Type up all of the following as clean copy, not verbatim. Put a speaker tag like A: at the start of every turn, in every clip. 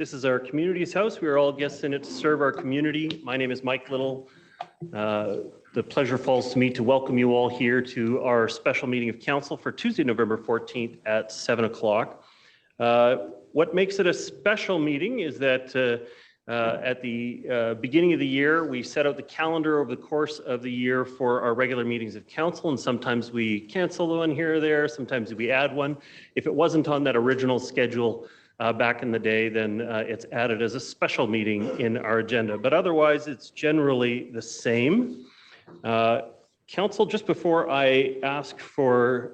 A: This is our community's house. We are all guests in it to serve our community. My name is Mike Little. The pleasure falls to me to welcome you all here to our special meeting of council for Tuesday, November 14th at 7 o'clock. What makes it a special meeting is that at the beginning of the year, we set out the calendar over the course of the year for our regular meetings of council, and sometimes we cancel one here or there, sometimes we add one. If it wasn't on that original schedule back in the day, then it's added as a special meeting in our agenda, but otherwise it's generally the same. Council, just before I ask for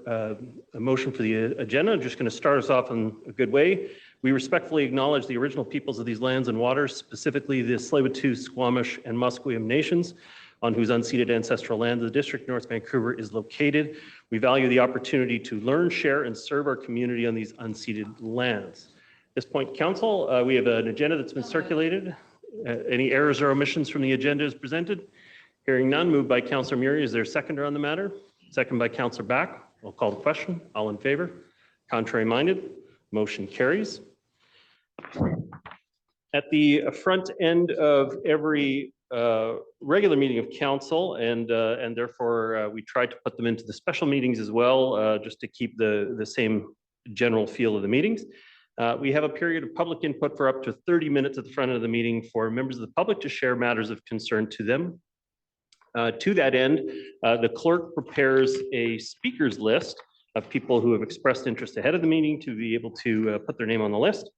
A: a motion for the agenda, I'm just going to start us off in a good way. We respectfully acknowledge the original peoples of these lands and waters, specifically the Tsleil-Waututh, Squamish, and Musqueam nations, on whose unceded ancestral land the District North Vancouver is located. We value the opportunity to learn, share, and serve our community on these unceded lands. At this point, Council, we have an agenda that's been circulated. Any errors or omissions from the agenda is presented? Hearing none, moved by Councillor Murray. Is there a seconder on the matter? Second by Councillor Back. I'll call the question. All in favor? Contrary minded? Motion carries. At the front end of every regular meeting of council, and therefore we try to put them into the special meetings as well, just to keep the same general feel of the meetings. We have a period of public input for up to 30 minutes at the front of the meeting for members of the public to share matters of concern to them. To that end, the clerk prepares a speakers list of people who have expressed interest ahead of the meeting to be able to put their name on the list.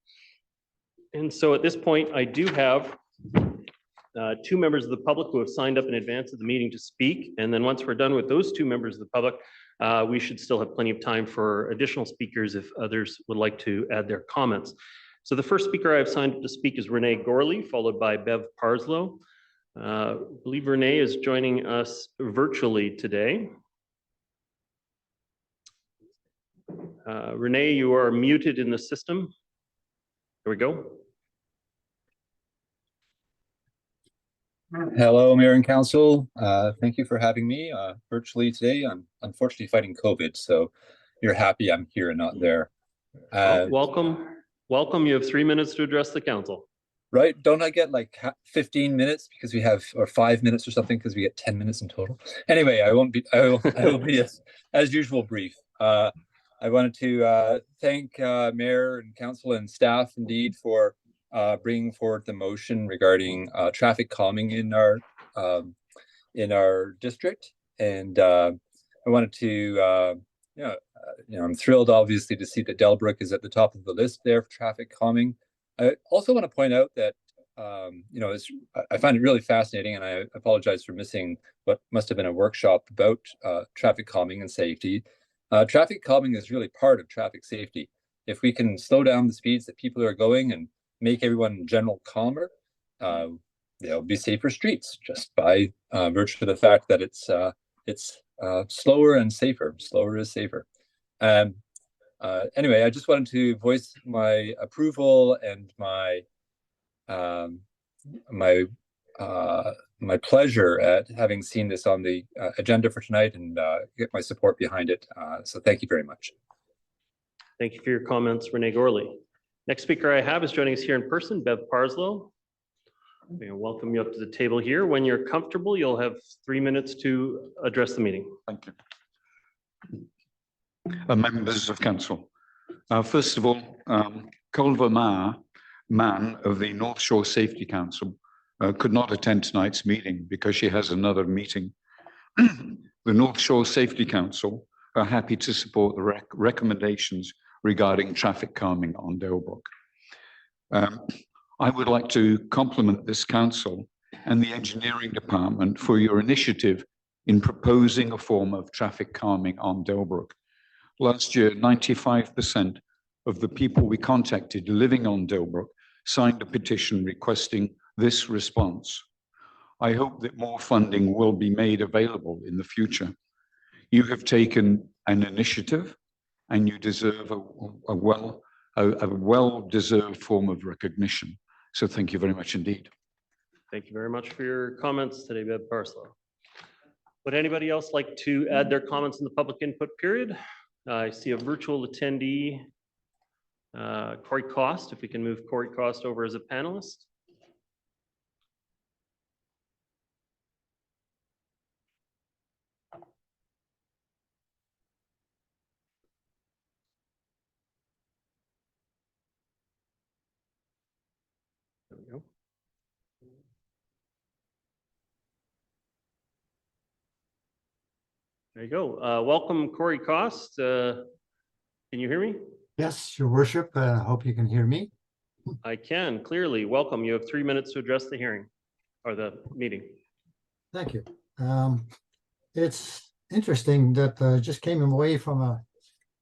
A: And so at this point, I do have two members of the public who have signed up in advance of the meeting to speak. And then once we're done with those two members of the public, we should still have plenty of time for additional speakers if others would like to add their comments. So the first speaker I have signed up to speak is Renee Gorley, followed by Bev Parslow. I believe Renee is joining us virtually today. Renee, you are muted in the system. There we go.
B: Hello, Mayor and Council. Thank you for having me virtually today. I'm unfortunately fighting COVID, so you're happy I'm here and not there.
A: Welcome. Welcome. You have 3 minutes to address the council.
B: Right? Don't I get like 15 minutes because we have, or 5 minutes or something because we get 10 minutes in total? Anyway, I will be as usual brief. I wanted to thank Mayor and Council and staff indeed for bringing forward the motion regarding traffic calming in our district, and I wanted to I'm thrilled obviously to see that Delbrook is at the top of the list there for traffic calming. I also want to point out that I find it really fascinating, and I apologize for missing what must have been a workshop about traffic calming and safety. Traffic calming is really part of traffic safety. If we can slow down the speeds that people are going and make everyone in general calmer, there'll be safer streets just by virtue of the fact that it's slower and safer. Slower is safer. Anyway, I just wanted to voice my approval and my my pleasure at having seen this on the agenda for tonight and get my support behind it. So thank you very much.
A: Thank you for your comments, Renee Gorley. Next speaker I have is joining us here in person, Bev Parslow. I'm going to welcome you up to the table here. When you're comfortable, you'll have 3 minutes to address the meeting.
C: Thank you. Members of council. First of all, Culver Mann of the North Shore Safety Council could not attend tonight's meeting because she has another meeting. The North Shore Safety Council are happy to support the recommendations regarding traffic calming on Delbrook. I would like to compliment this council and the engineering department for your initiative in proposing a form of traffic calming on Delbrook. Last year, 95% of the people we contacted living on Delbrook signed a petition requesting this response. I hope that more funding will be made available in the future. You have taken an initiative and you deserve a well-deserved form of recognition. So thank you very much indeed.
A: Thank you very much for your comments today, Bev Parslow. Would anybody else like to add their comments in the public input period? I see a virtual attendee Corey Cost, if we can move Corey Cost over as a panelist. There we go. There you go. Welcome, Corey Cost. Can you hear me?
D: Yes, Your Worship. I hope you can hear me.
A: I can, clearly. Welcome. You have 3 minutes to address the hearing or the meeting.
D: Thank you. It's interesting that I just came away from a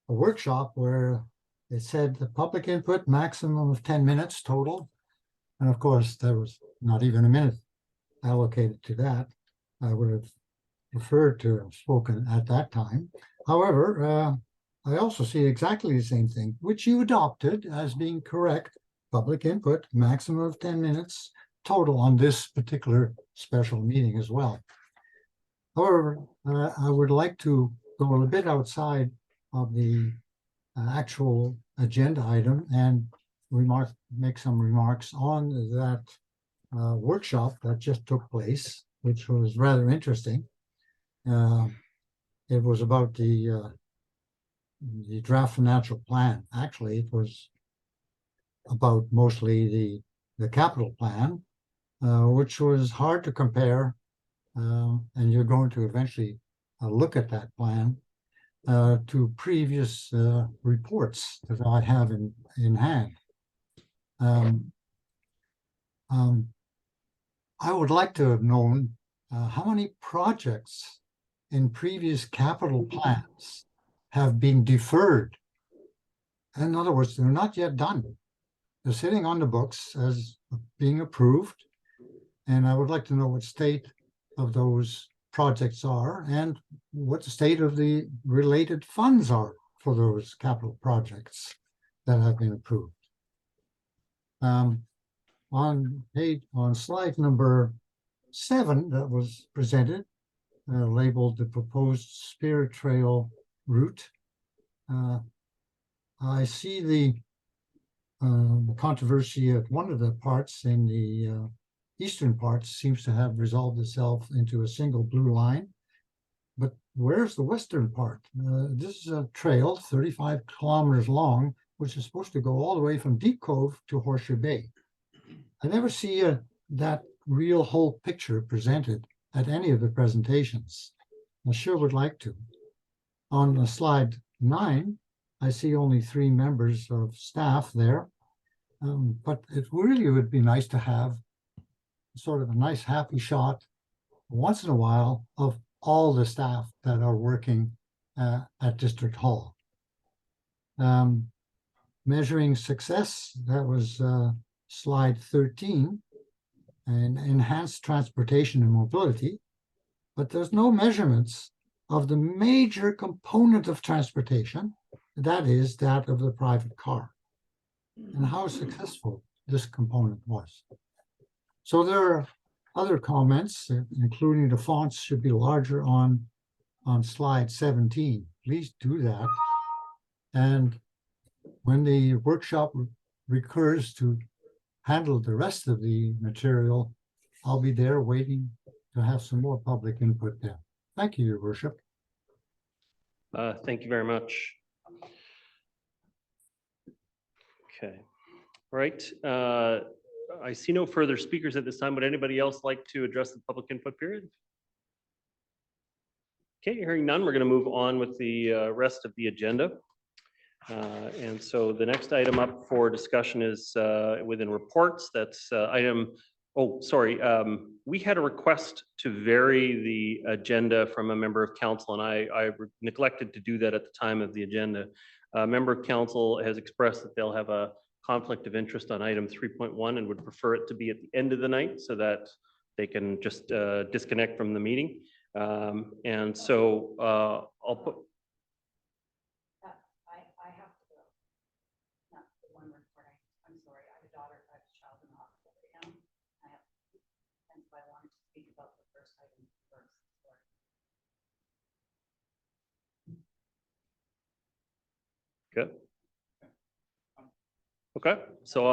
D: workshop where it said the public input maximum of 10 minutes total. And of course, there was not even a minute allocated to that. I would have preferred to have spoken at that time. However, I also see exactly the same thing, which you adopted as being correct. Public input, maximum of 10 minutes total on this particular special meeting as well. However, I would like to go a bit outside of the actual agenda item and make some remarks on that workshop that just took place, which was rather interesting. It was about the draft financial plan. Actually, it was about mostly the capital plan, which was hard to compare. And you're going to eventually look at that plan to previous reports that I have in hand. I would like to have known how many projects in previous capital plans have been deferred. In other words, they're not yet done. They're sitting on the books as being approved. And I would like to know what state of those projects are and what the state of the related funds are for those capital projects that have been approved. On slide number 7 that was presented, labeled the proposed Spirit Trail route, I see the controversy at one of the parts in the eastern part seems to have resolved itself into a single blue line. But where's the western part? This is a trail 35 kilometers long, which is supposed to go all the way from Deep Cove to Horseshoe Bay. I never see that real whole picture presented at any of the presentations. I sure would like to. On slide 9, I see only 3 members of staff there, but it really would be nice to have sort of a nice happy shot once in a while of all the staff that are working at District Hall. Measuring success, that was slide 13, and enhanced transportation and mobility, but there's no measurements of the major component of transportation, that is that of the private car, and how successful this component was. So there are other comments, including the fonts should be larger on slide 17. Please do that. And when the workshop recurs to handle the rest of the material, I'll be there waiting to have some more public input there. Thank you, Your Worship.
A: Thank you very much. Okay. All right. I see no further speakers at this time. Would anybody else like to address the public input period? Okay, hearing none, we're going to move on with the rest of the agenda. And so the next item up for discussion is within reports. That's item, oh, sorry. We had a request to vary the agenda from a member of council, and I neglected to do that at the time of the agenda. A member of council has expressed that they'll have a conflict of interest on item 3.1 and would prefer it to be at the end of the night so that they can just disconnect from the meeting. And so I'll put.
E: I have to go. Not the one recording. I'm sorry. I have a daughter, I have a child in the hospital right now. I have, hence why I wanted to speak about the first item first. Sorry.
A: Good. Okay, so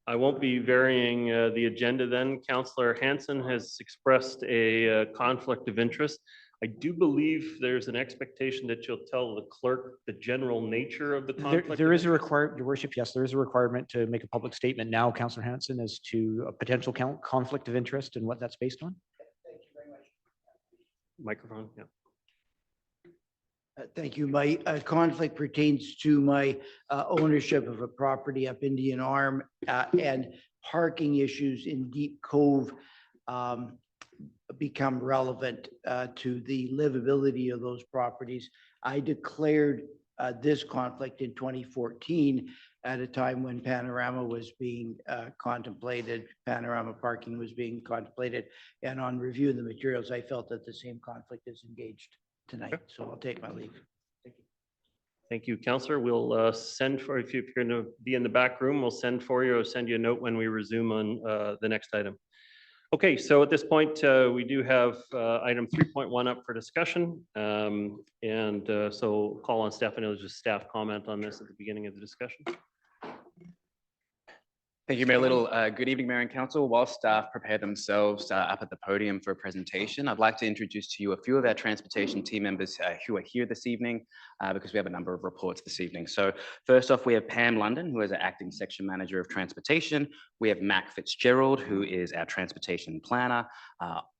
A: I won't be varying the agenda then. Councillor Hanson has expressed a conflict of interest. I do believe there's an expectation that you'll tell the clerk the general nature of the conflict.
F: There
A: of
F: is a
A: interest.
F: requirement, Your Worship, yes, there is a requirement to make a public statement now, Councillor Hanson, as to a potential conflict of interest and what that's based on.
A: Microphone, yeah.
G: Thank you. My conflict pertains to my ownership of a property up Indian Arm and parking issues in Deep Cove become relevant to the livability of those properties. I declared this conflict in 2014 at a time when Panorama was being contemplated, Panorama parking was being contemplated, and on reviewing the materials, I felt that the same conflict is engaged tonight.
A: Okay.
G: So I'll take my leave. Thank you.
A: Thank you, Councillor. We'll send for, if you're going to be in the back room, we'll send for you or send you a note when we resume on the next item. Okay, so at this point, we do have item 3.1 up for discussion. So call on Stephanie, just staff comment on this at the beginning of the discussion.
H: Thank you, Mayor Little. Good evening, Mayor and Council. While staff prepare themselves up at the podium for a presentation, I'd like to introduce to you a few of our transportation team members who are here this evening because we have a number of reports this evening. So first off, we have Pam London, who is our Acting Section Manager of Transportation. We have Mac Fitzgerald, who is our Transportation Planner.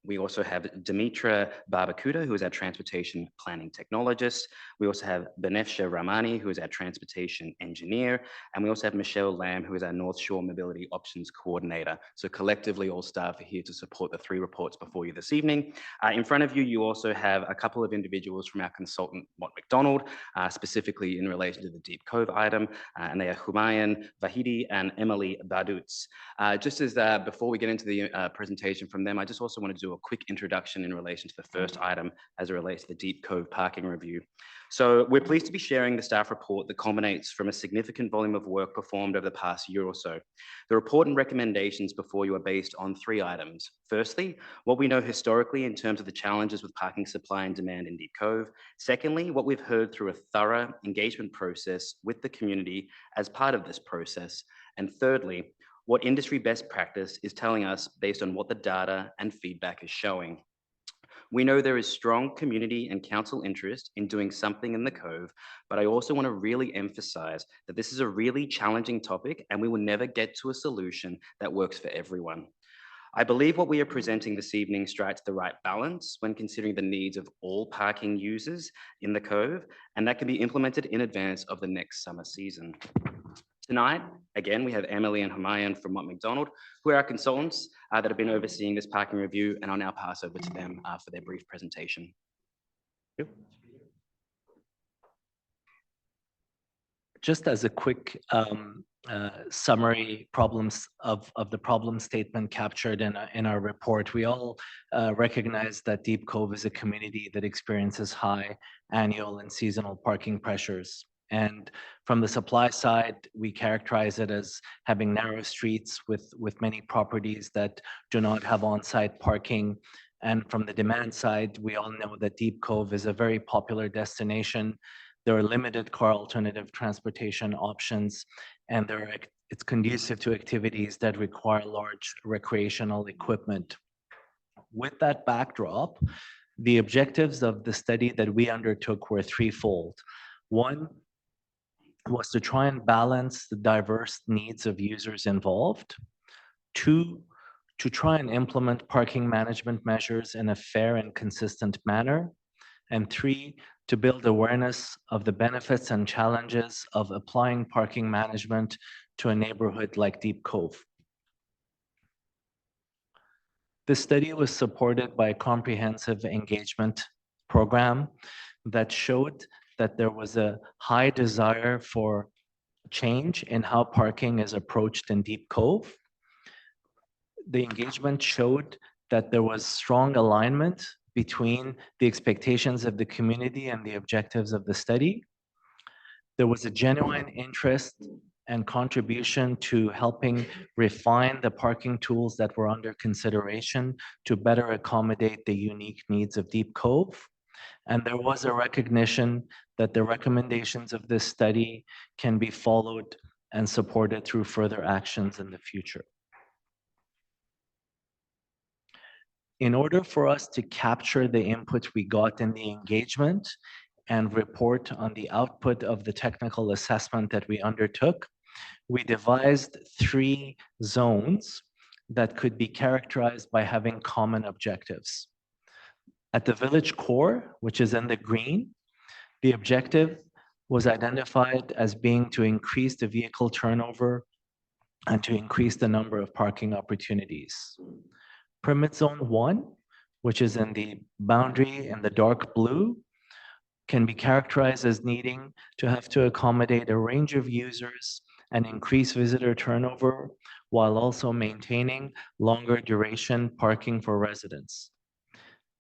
H: We also have Dimitra Barbakuda, who is our Transportation Planning Technologist. We also have Benefsha Ramani, who is our Transportation Engineer. And we also have Michelle Lamb, who is our North Shore Mobility Options Coordinator. So collectively, all staff are here to support the three reports before you this evening. In front of you, you also have a couple of individuals from our consultant, Mott McDonald, specifically in relation to the Deep Cove item, and they are Humayun Vahidi and Emily Badutz. Just as before we get into the presentation from them, I just also want to do a quick introduction in relation to the first item as it relates to the Deep Cove parking review. So we're pleased to be sharing the staff report that culminates from a significant volume of work performed over the past year or so. The report and recommendations before you are based on three items. Firstly, what we know historically in terms of the challenges with parking supply and demand in Deep Cove. Secondly, what we've heard through a thorough engagement process with the community as part of this process. And thirdly, what industry best practice is telling us based on what the data and feedback is showing. We know there is strong community and council interest in doing something in the Cove, but I also want to really emphasize that this is a really challenging topic and we will never get to a solution that works for everyone. I believe what we are presenting this evening strikes the right balance when considering the needs of all parking users in the Cove, and that can be implemented in advance of the next summer season. Tonight, again, we have Emily and Humayun from Mott McDonald, who are our consultants that have been overseeing this parking review, and I'll now pass over to them for their brief presentation.
A: Yep.
I: Just as a quick summary of the problem statement captured in our report, we all recognize that Deep Cove is a community that experiences high annual and seasonal parking pressures. And from the supply side, we characterize it as having narrow streets with many properties that do not have on-site parking. And from the demand side, we all know that Deep Cove is a very popular destination. There are limited car alternative transportation options, and it's conducive to activities that require large recreational equipment. With that backdrop, the objectives of the study that we undertook were threefold. One was to try and balance the diverse needs of users involved. Two, to try and implement parking management measures in a fair and consistent manner. And three, to build awareness of the benefits and challenges of applying parking management to a neighborhood like Deep Cove. This study was supported by a comprehensive engagement program that showed that there was a high desire for change in how parking is approached in Deep Cove. The engagement showed that there was strong alignment between the expectations of the community and the objectives of the study. There was a genuine interest and contribution to helping refine the parking tools that were under consideration to better accommodate the unique needs of Deep Cove. And there was a recognition that the recommendations of this study can be followed and supported through further actions in the future. In order for us to capture the input we got in the engagement and report on the output of the technical assessment that we undertook, we devised 3 zones that could be characterized by having common objectives. At the village core, which is in the green, the objective was identified as being to increase the vehicle turnover and to increase the number of parking opportunities. Permit zone 1, which is in the boundary in the dark blue, can be characterized as needing to have to accommodate a range of users and increase visitor turnover while also maintaining longer duration parking for residents.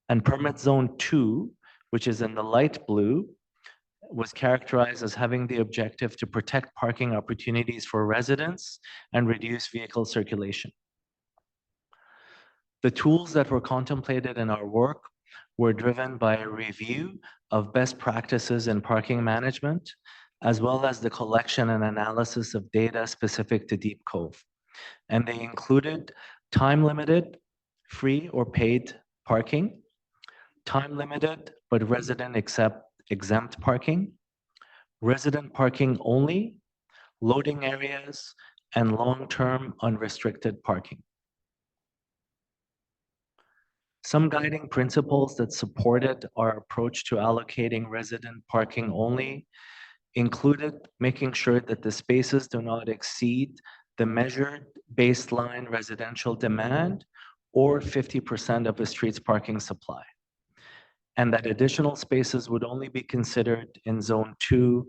I: And permit zone 2, which is in the light blue, was characterized as having the objective to protect parking opportunities for residents and reduce vehicle circulation. The tools that were contemplated in our work were driven by a review of best practices in parking management, as well as the collection and analysis of data specific to Deep Cove. And they included time-limited, free or paid parking, time-limited but resident exempt parking, resident parking only, loading areas, and long-term unrestricted parking. Some guiding principles that supported our approach to allocating resident parking only included making sure that the spaces do not exceed the measured baseline residential demand or 50% of a street's parking supply, and that additional spaces would only be considered in zone 2,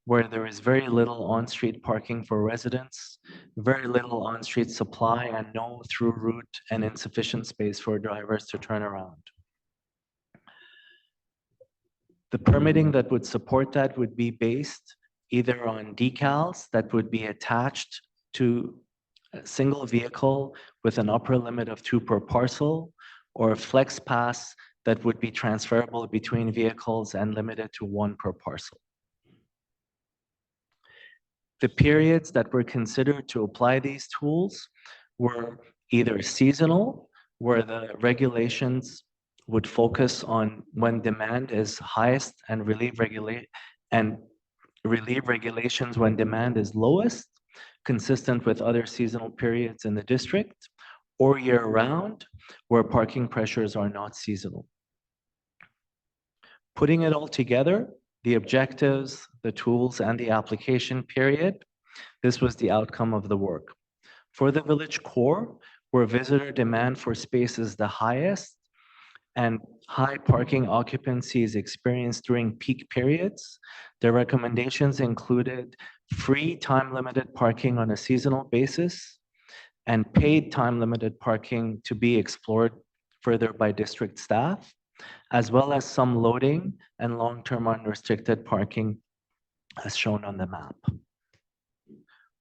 I: where there is very little on-street parking for residents, very little on-street supply, and no through route and insufficient space for drivers to turn around. The permitting that would support that would be based either on decals that would be attached to a single vehicle with an upper limit of 2 per parcel, or a flex pass that would be transferable between vehicles and limited to 1 per parcel. The periods that were considered to apply these tools were either seasonal, where the regulations would focus on when demand is highest and relieve regulations when demand is lowest, consistent with other seasonal periods in the district, or year-round, where parking pressures are not seasonal. Putting it all together, the objectives, the tools, and the application period, this was the outcome of the work. For the village core, where visitor demand for space is the highest and high parking occupancy is experienced during peak periods, the recommendations included free time-limited parking on a seasonal basis and paid time-limited parking to be explored further by district staff, as well as some loading and long-term unrestricted parking as shown on the map.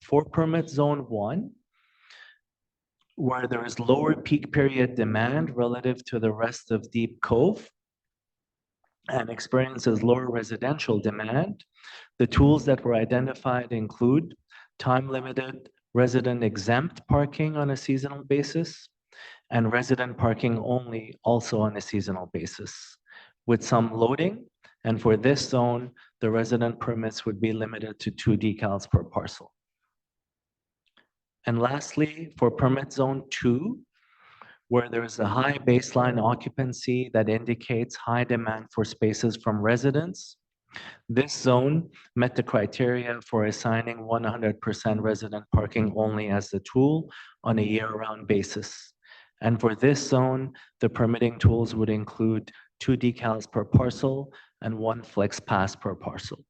I: For permit zone 1, where there is lower peak period demand relative to the rest of Deep Cove and experiences lower residential demand, the tools that were identified include time-limited resident exempt parking on a seasonal basis and resident parking only also on a seasonal basis with some loading. And for this zone, the resident permits would be limited to 2 decals per parcel. And lastly, for permit zone 2, where there is a high baseline occupancy that indicates high demand for spaces from residents, this zone met the criteria for assigning 100% resident parking only as the tool on a year-round basis. And for this zone, the permitting tools would include 2 decals per parcel and 1 flex pass per parcel.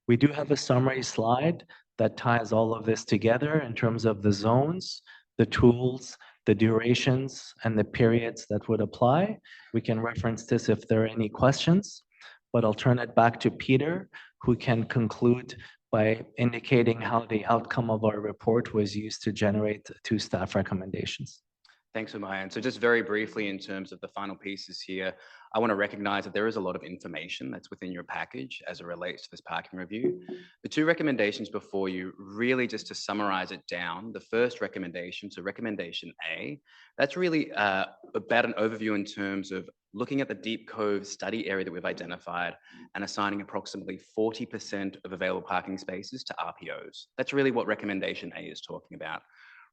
I: We do have a summary slide that ties all of this together in terms of the zones, the tools, the durations, and the periods that would apply. We can reference this if there are any questions, but I'll turn it back to Peter, who can conclude by indicating how the outcome of our report was used to generate 2 staff recommendations.
H: Thanks, Umaya. And so just very briefly, in terms of the final pieces here, I want to recognize that there is a lot of information that's within your package as it relates to this parking review. The two recommendations before you, really just to summarize it down, the first recommendation, so recommendation A, that's really about an overview in terms of looking at the Deep Cove study area that we've identified and assigning approximately 40% of available parking spaces to RPOs. That's really what recommendation A is talking about.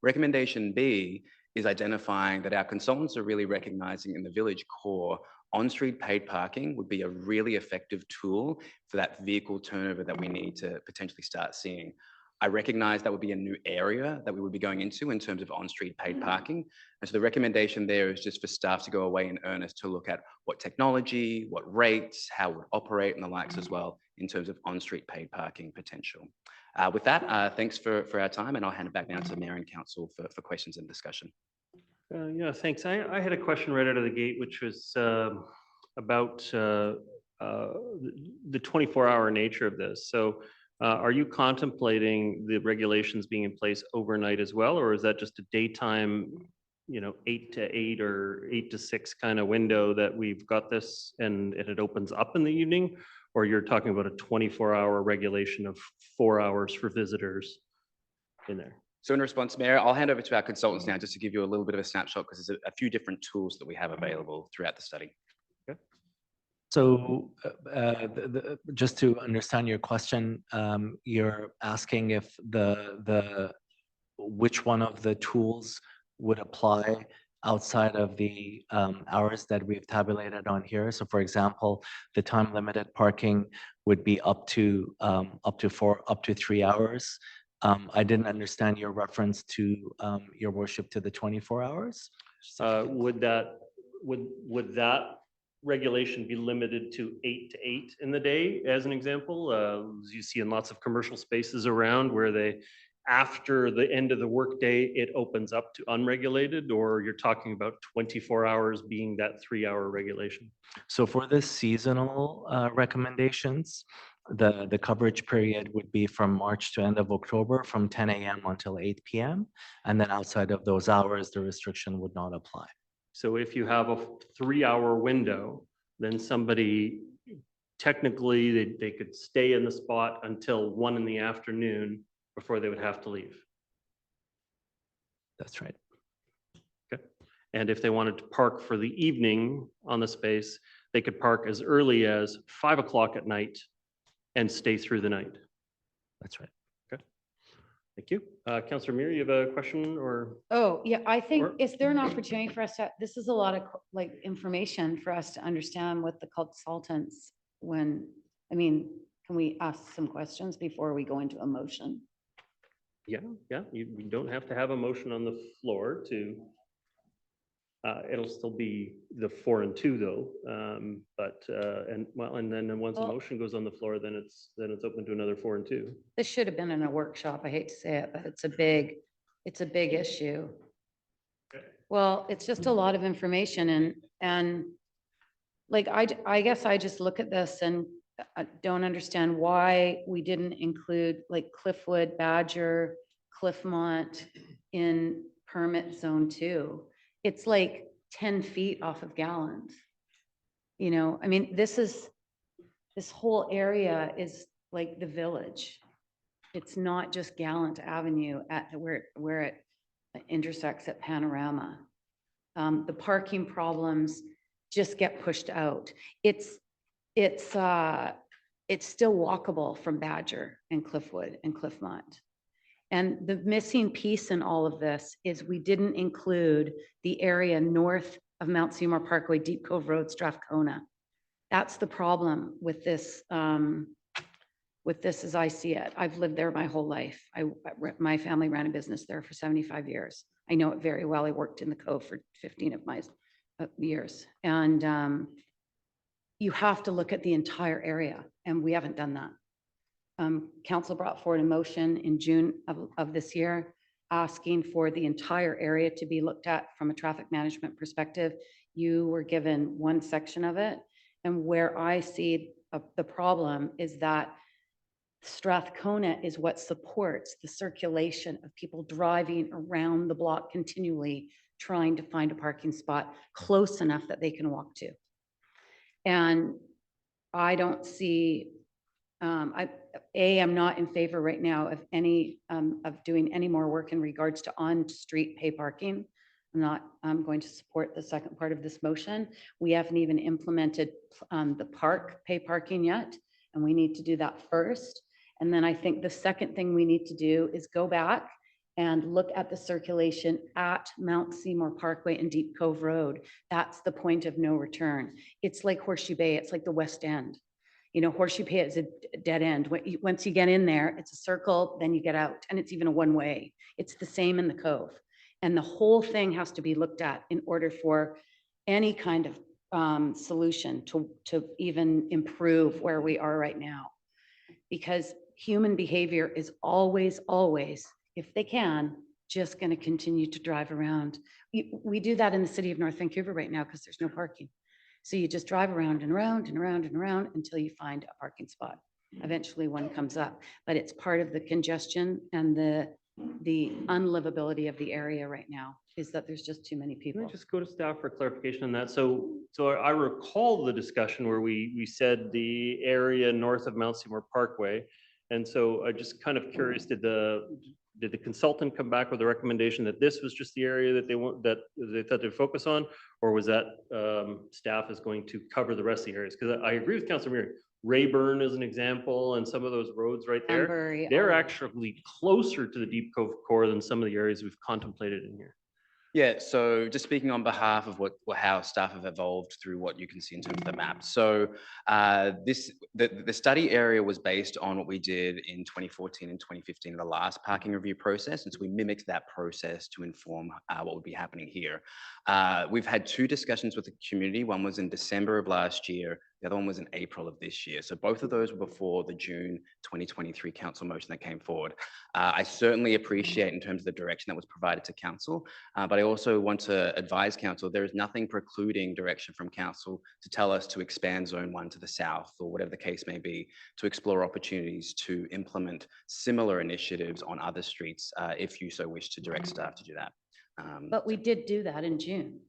H: Recommendation B is identifying that our consultants are really recognizing in the village core, on-street paid parking would be a really effective tool for that vehicle turnover that we need to potentially start seeing. I recognize that would be a new area that we would be going into in terms of on-street paid parking. And so the recommendation there is just for staff to go away in earnest to look at what technology, what rates, how it would operate and the likes as well in terms of on-street paid parking potential. With that, thanks for our time, and I'll hand it back now to the Mayor and Council for questions and discussion.
A: Yeah, thanks. I had a question right out of the gate, which was about the 24-hour nature of this. So are you contemplating the regulations being in place overnight as well, or is that just a daytime, 8 to 8 or 8 to 6 kind of window that we've got this and it opens up in the evening? Or you're talking about a 24-hour regulation of 4 hours for visitors in there?
H: So in response, Mayor, I'll hand over to our consultants now just to give you a little bit of a snapshot because there's a few different tools that we have available throughout the study.
A: Okay.
I: So just to understand your question, you're asking if which one of the tools would apply outside of the hours that we've tabulated on here. So for example, the time limited parking would be up to 3 hours. I didn't understand your reference to your worship to the 24 hours.
A: Would that regulation be limited to 8 to 8 in the day, as an example? As you see in lots of commercial spaces around where after the end of the workday, it opens up to unregulated, or you're talking about 24 hours being that 3-hour regulation?
I: So for the seasonal recommendations, the coverage period would be from March to end of October from 10 a.m. until 8 p.m. And then outside of those hours, the restriction would not apply.
A: So if you have a 3-hour window, then somebody technically they could stay in the spot until 1 in the afternoon before they would have to leave.
I: That's right.
A: Okay. And if they wanted to park for the evening on the space, they could park as early as 5 o'clock at night and stay through the night.
I: That's right.
A: Okay. Thank you. Councillor Muir, you have a question or?
E: Oh, yeah, I think,
A: Or-
E: is there an opportunity for us to, this is a lot of information for us to understand what the consultants can we ask some questions before we go into a motion?
A: Yeah, we don't have to have a motion on the floor to, it'll still be the 4 and 2 though. And then once a
E: Well-
A: motion goes on the floor, then it's open to another 4 and 2.
E: This should have been in a workshop. I hate to say it, but it's a big issue.
A: Okay.
E: Well, it's just a lot of information and like, I guess I just look at this and I don't understand why we didn't include like Cliffwood, Badger, Cliffmont in permit zone 2. It's like 10 feet off of Gallant. This whole area is like the village. It's not just Gallant Avenue where it intersects at Panorama. The parking problems just get pushed out. It's still walkable from Badger and Cliffwood and Cliffmont. And the missing piece in all of this is we didn't include the area north of Mount Seymour Parkway, Deep Cove Road, Strathcona. That's the problem with this as I see it. I've lived there my whole life. My family ran a business there for 75 years. I know it very well. I worked in the Cove for 15 of my years. And you have to look at the entire area, and we haven't done that. Council brought forward a motion in June of this year asking for the entire area to be looked at from a traffic management perspective. You were given one section of it. And where I see the problem is that Strathcona is what supports the circulation of people driving around the block continually trying to find a parking spot close enough that they can walk to. And I don't see, I'm not in favor right now of of doing any more work in regards to on-street pay parking. I'm going to support the second part of this motion. We haven't even implemented the park pay parking yet, and we need to do that first. And then I think the second thing we need to do is go back and look at the circulation at Mount Seymour Parkway and Deep Cove Road. That's the point of no return. It's like Horseshoe Bay. It's like the West End. You know, Horseshoe Bay is a dead end. Once you get in there, it's a circle, then you get out, and it's even a one-way. It's the same in the Cove. And the whole thing has to be looked at in order for any kind of solution to even improve where we are right now. Because human behavior is always, if they can, just going to continue to drive around. We do that in the city of North Vancouver right now because there's no parking. So you just drive around and around and around and around until you find a parking spot. Eventually one comes up, but it's part of the congestion and the unlivability of the area right now is that there's just too many people.
A: Can I just go to staff for clarification on that? So I recall the discussion where we said the area north of Mount Seymour Parkway. And so I just kind of curious, did the consultant come back with a recommendation that this was just the area that they thought they'd focus on, or was that staff is going to cover the rest of the areas? Because I agree with Councilor Murray. Rayburn is an example, and some of those roads right there,
E: Ambury,
A: they're
E: all-
A: actually closer to the Deep Cove core than some of the areas we've contemplated in here.
H: Yeah, so just speaking on behalf of how staff have evolved through what you can see in terms of the map. So the study area was based on what we did in 2014 and 2015, the last parking review process. And so we mimicked that process to inform what would be happening here. We've had two discussions with the community. One was in December of last year. The other one was in April of this year. So both of those were before the June 2023 council motion that came forward. I certainly appreciate in terms of the direction that was provided to council, but I also want to advise council, there is nothing precluding direction from council to tell us to expand zone 1 to the south or whatever the case may be, to explore opportunities to implement similar initiatives on other streets if you so wish to direct staff to do that.
E: But we did do that in June.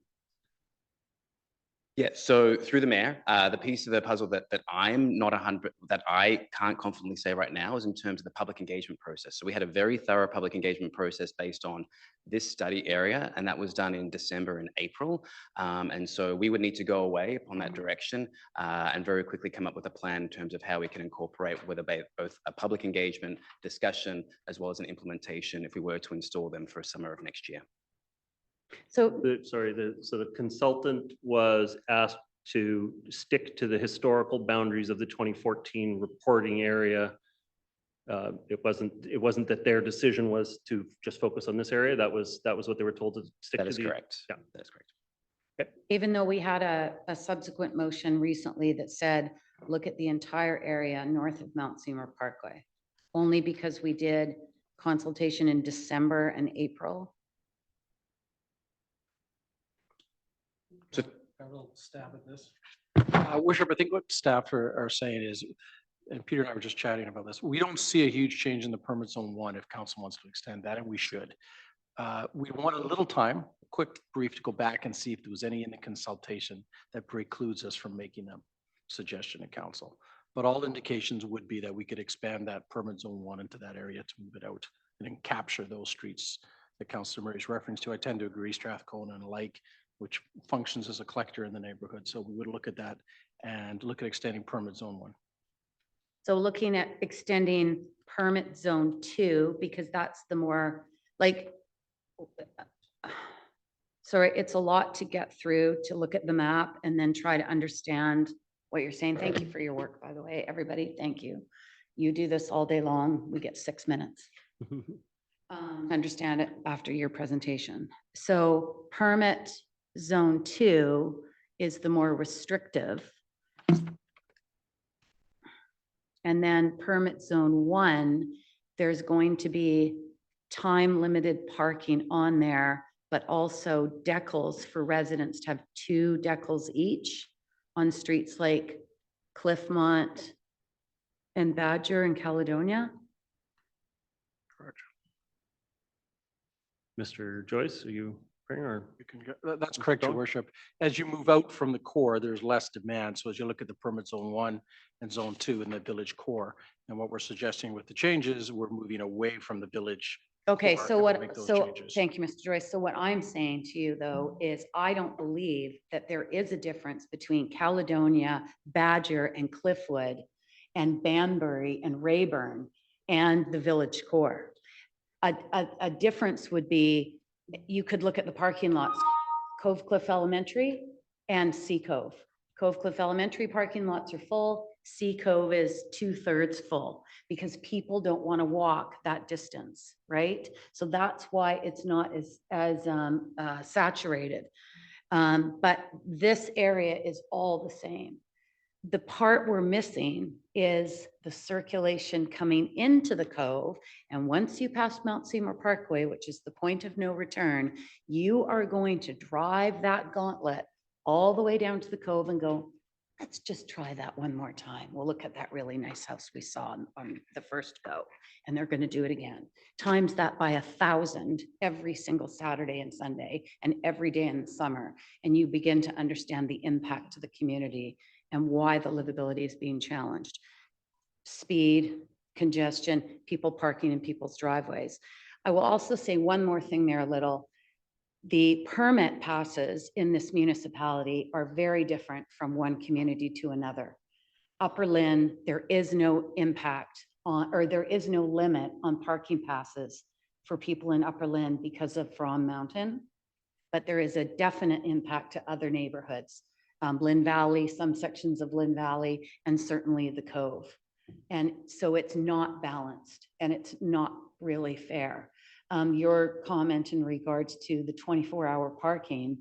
H: Yeah, so through the mayor, the piece of the puzzle that I'm not 100, that I can't confidently say right now is in terms of the public engagement process. So we had a very thorough public engagement process based on this study area, and that was done in December and April. And so we would need to go away upon that direction and very quickly come up with a plan in terms of how we can incorporate whether both a public engagement discussion as well as an implementation if we were to install them for summer of next year.
E: So
A: So the consultant was asked to stick to the historical boundaries of the 2014 reporting area. It wasn't that their decision was to just focus on this area. That was what they were told to stick to.
H: That is correct.
A: Yeah,
H: that is correct.
A: Okay.
E: even though we had a subsequent motion recently that said, look at the entire area north of Mount Seymour Parkway, only because we did consultation in December and April.
H: So
J: I will stab at this. Worship, I think what staff are saying is, and Peter and I were just chatting about this, we don't see a huge change in the permit zone 1 if council wants to extend that, and we should. We want a little time, a quick brief to go back and see if there was any in the consultation that precludes us from making a suggestion to council. But all indications would be that we could expand that permit zone 1 into that area to move it out and then capture those streets that Councilor Murray's reference to. I tend to agree, Strathcona and Lake, which functions as a collector in the neighborhood. So we would look at that and look at extending permit zone 1.
E: So looking at extending permit zone 2, because that's the more like, sorry, it's a lot to get through to look at the map and then try to understand what you're saying. Thank you for your work, by the way, everybody. Thank you. You do this all day long. We get 6 minutes. Understand it after your presentation. So permit zone 2 is the more restrictive. And then permit zone 1, there's going to be time limited parking on there, but also decals for residents to have 2 decals each on streets like Cliffmont and Badger and Caledonia.
A: Mr. Joyce, are you Spring or?
J: You can go, that's correct, Your
A: Stone?
J: Worship. As you move out from the core, there's less demand. So as you look at the permit zone 1 and zone 2 in the village core, and what we're suggesting with the changes, we're moving away from the village.
E: Okay,
J: core
E: so
J: and we'll
E: what,
J: make those
E: so,
J: changes.
E: thank you, Mr. Joyce. So what I'm saying to you though, is I don't believe that there is a difference between Caledonia, Badger and Cliffwood and Banbury and Rayburn and the village core. A difference would be, you could look at the parking lots, Cove Cliff Elementary and Sea Cove. Cove Cliff Elementary parking lots are full, Sea Cove is 2/3 full because people don't want to walk that distance, right? So that's why it's not as saturated. But this area is all the same. The part we're missing is the circulation coming into the Cove. And once you pass Mount Seymour Parkway, which is the point of no return, you are going to drive that gauntlet all the way down to the Cove and go, let's just try that one more time. We'll look at that really nice house we saw on the first go. And they're going to do it again. Times that by 1,000 every single Saturday and Sunday and every day in the summer. And you begin to understand the impact to the community and why the livability is being challenged. Speed, congestion, people parking in people's driveways. I will also say one more thing there, Little. The permit passes in this municipality are very different from one community to another. Upper Lynn, there is no impact on, or there is no limit on parking passes for people in Upper Lynn because of From Mountain, but there is a definite impact to other neighborhoods. Lynn Valley, some sections of Lynn Valley, and certainly the Cove. And so it's not balanced and it's not really fair. Your comment in regards to the 24-hour parking,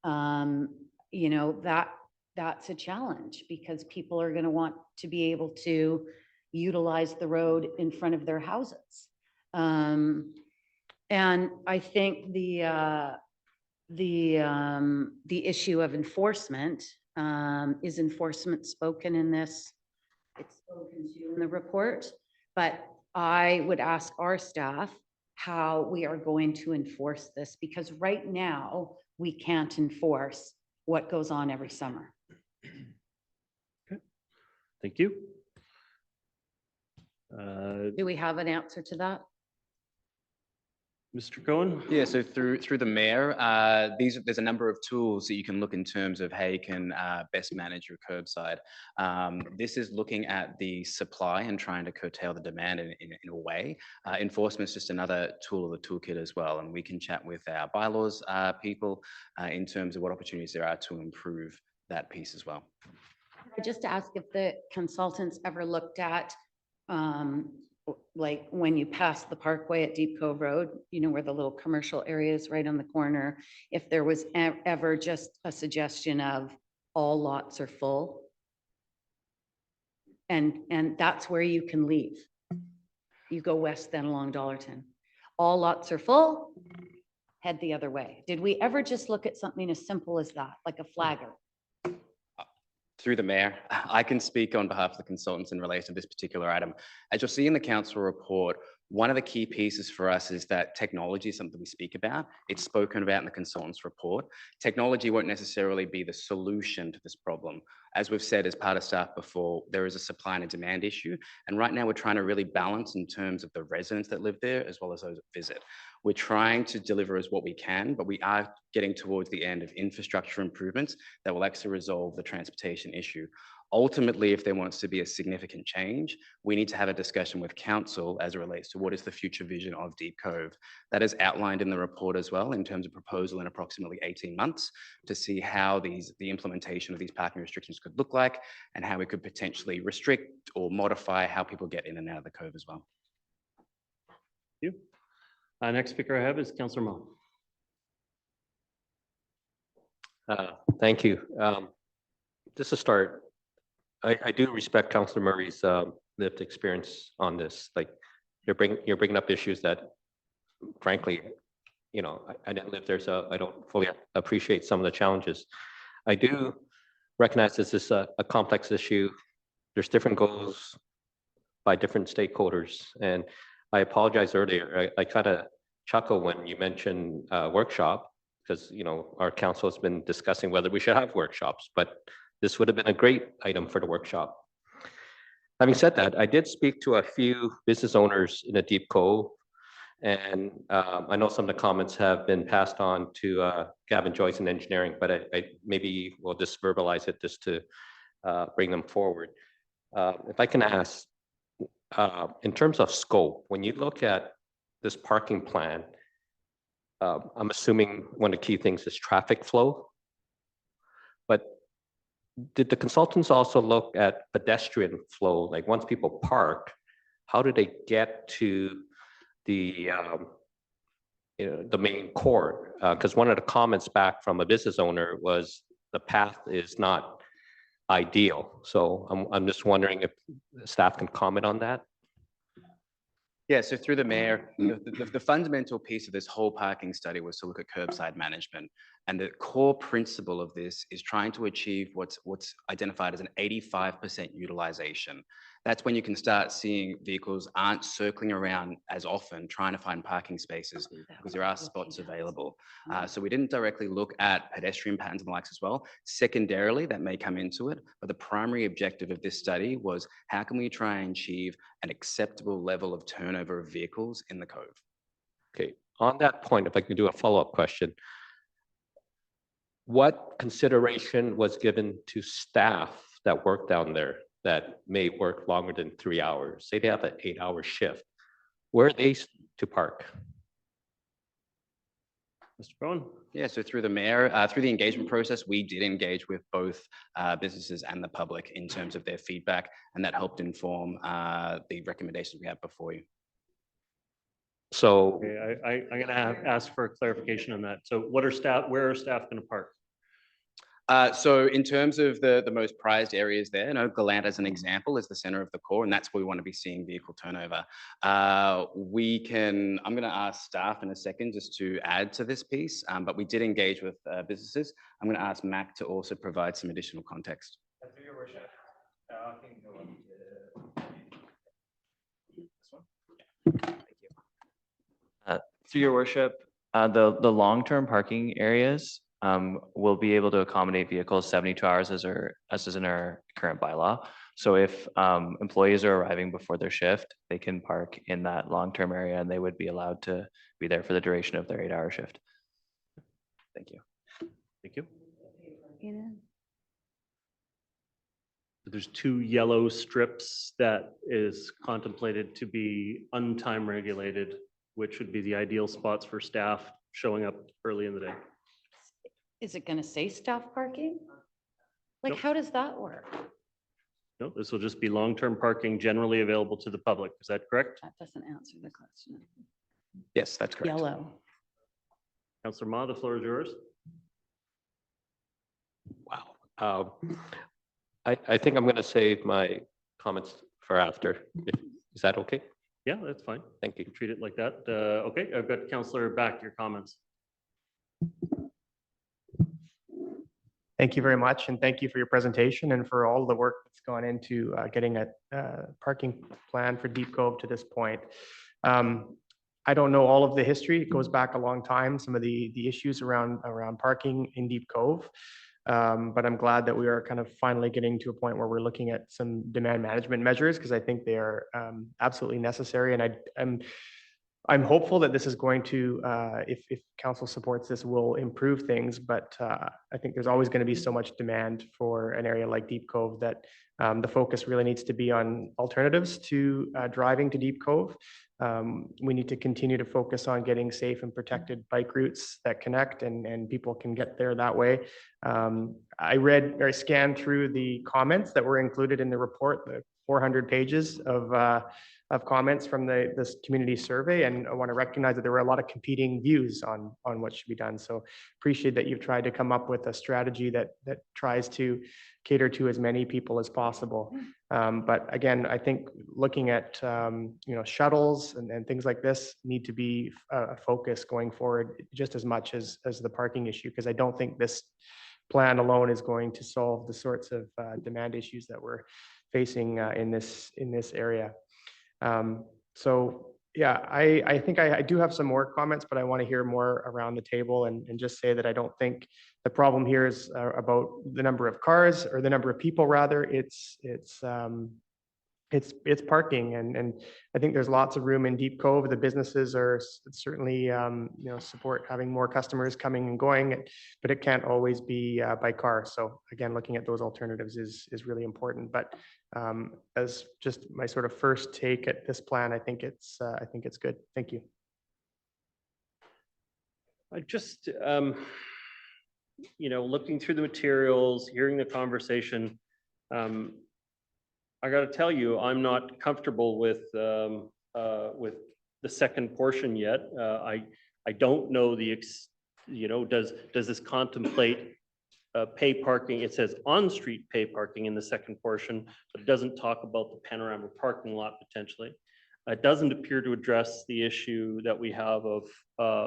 E: you know, that's a challenge because people are going to want to be able to utilize the road in front of their houses. And I think the issue of enforcement, is enforcement spoken in this? It's spoken to in the report, but I would ask our staff how we are going to enforce this, because right now we can't enforce what goes on every summer.
A: Okay, thank you.
E: Do we have an answer to that?
A: Mr. Cohen?
H: Yeah, so through the mayor, there's a number of tools that you can look in terms of how you can best manage your curbside. This is looking at the supply and trying to curtail the demand in a way. Enforcement is just another tool of the toolkit as well, and we can chat with our bylaws people in terms of what opportunities there are to improve that piece as well.
E: I just ask if the consultants ever looked at like when you pass the parkway at Deep Cove Road, you know, where the little commercial area is right on the corner, if there was ever just a suggestion of all lots are full. And that's where you can leave. You go west then along Dollarton. All lots are full, head the other way. Did we ever just look at something as simple as that, like a flagger?
H: Through the mayor, I can speak on behalf of the consultants in relation to this particular item. As you'll see in the council report, one of the key pieces for us is that technology is something we speak about. It's spoken about in the consultants report. Technology won't necessarily be the solution to this problem. As we've said as part of staff before, there is a supply and a demand issue. And right now we're trying to really balance in terms of the residents that live there as well as those that visit. We're trying to deliver as what we can, but we are getting towards the end of infrastructure improvements that will actually resolve the transportation issue. Ultimately, if there wants to be a significant change, we need to have a discussion with council as it relates to what is the future vision of Deep Cove. That is outlined in the report as well in terms of proposal in approximately 18 months to see how the implementation of these parking restrictions could look like and how we could potentially restrict or modify how people get in and out of the Cove as well.
A: Thank you. Next speaker I have is Councillor Mo.
K: Thank you. Just to start, I do respect Councillor Murray's lived experience on this. Like you're bringing up issues that, frankly, you know, I didn't live there, so I don't fully appreciate some of the challenges. I do recognize this is a complex issue. There's different goals by different stakeholders, and I apologize earlier. I kind of chuckle when you mentioned workshop. because, our council has been discussing whether we should have workshops, but this would have been a great item for the workshop. Having said that, I did speak to a few business owners in the Deep Cove, and I know some of the comments have been passed on to Gavin Joyce in engineering, but I maybe we'll just verbalize it just to bring them forward. If I can ask, in terms of scope, when you look at this parking plan, I'm assuming one of the key things is traffic flow. But did the consultants also look at pedestrian flow? Like once people park, how do they get to the main court? Because one of the comments back from a business owner was the path is not ideal. So I'm just wondering if staff can comment on that.
H: Yeah, so through the mayor, the fundamental piece of this whole parking study was to look at curbside management. And the core principle of this is trying to achieve what's identified as an 85% utilization. That's when you can start seeing vehicles aren't circling around as often trying to find parking spaces because there are spots available. So we didn't directly look at pedestrian patterns and the likes as well. Secondarily, that may come into it, but the primary objective of this study was how can we try and achieve an acceptable level of turnover of vehicles in the Cove?
K: Okay, on that point, if I can do a follow-up question. What consideration was given to staff that work down there that may work longer than 3 hours? Say they have an 8-hour shift. Where are they to park?
A: Mr. Bowen?
H: Yeah, so through the mayor, through the engagement process, we did engage with both businesses and the public in terms of their feedback, and that helped inform the recommendations we have before you.
K: So
A: Okay, I'm going to ask for a clarification on that. So where are staff going to park?
H: So in terms of the most prized areas there, Galant as an example is the center of the core, and that's where we want to be seeing vehicle turnover. I'm going to ask staff in a second just to add to this piece, but we did engage with businesses. I'm going to ask Mac to also provide some additional context.
L: Through your worship, can go on to this one. Thank you. Through your worship, the long-term parking areas will be able to accommodate vehicles 72 hours as is in our current bylaw. So if employees are arriving before their shift, they can park in that long-term area and they would be allowed to be there for the duration of their 8-hour shift. Thank you.
A: Thank you.
E: Yeah.
A: There's 2 yellow strips that is contemplated to be untime regulated, which would be the ideal spots for staff showing up early in the day.
E: Is it going to say staff parking? Like,
A: Nope.
E: how does that work?
A: No, this will just be long-term parking generally available to the public. Is that correct?
E: That doesn't answer the question.
H: Yes, that's correct.
E: Yellow.
A: Councillor Ma, the floor is yours.
K: wow. I think I'm going to save my comments for after. Is that okay?
A: Yeah, that's fine.
K: Thank you.
A: Treat it like that. Okay, I've got Councillor back, your comments.
L: Thank you very much, and thank you for your presentation and for all the work that's gone into getting a parking plan for Deep Cove to this point. I don't know all of the history. It goes back a long time, some of the issues around parking in Deep Cove. But I'm glad that we are kind of finally getting to a point where we're looking at some demand management measures, because I think they are absolutely necessary. And I'm hopeful that this is going to, if council supports this, will improve things. But I think there's always going to be so much demand for an area like Deep Cove that the focus really needs to be on alternatives to driving to Deep Cove. We need to continue to focus on getting safe and protected bike routes that connect, and people can get there that way. I read or scanned through the comments that were included in the report, the 400 pages of comments from this community survey, and I want to recognize that there were a lot of competing views on what should be done. So appreciate that you've tried to come up with a strategy that tries to cater to as many people as possible. But again, I think looking at shuttles and things like this need to be a focus going forward just as much as the parking issue, because I don't think this plan alone is going to solve the sorts of demand issues that we're facing in this area. So Yeah, I think I do have some more comments, but I want to hear more around the table and just say that I don't think the problem here is about the number of cars or the number of people rather. It's parking and I think there's lots of room in Deep Cove. The businesses are certainly, support having more customers coming and going, but it can't always be by car. So again, looking at those alternatives is really important. But as just my sort of first take at this plan, I think it's good. Thank you.
A: I just, looking through the materials, hearing the conversation, I got to tell you, I'm not comfortable with the second portion yet. I don't know does this contemplate pay parking? It says on-street pay parking in the second portion, but it doesn't talk about the panorama parking lot potentially. It doesn't appear to address the issue that we have of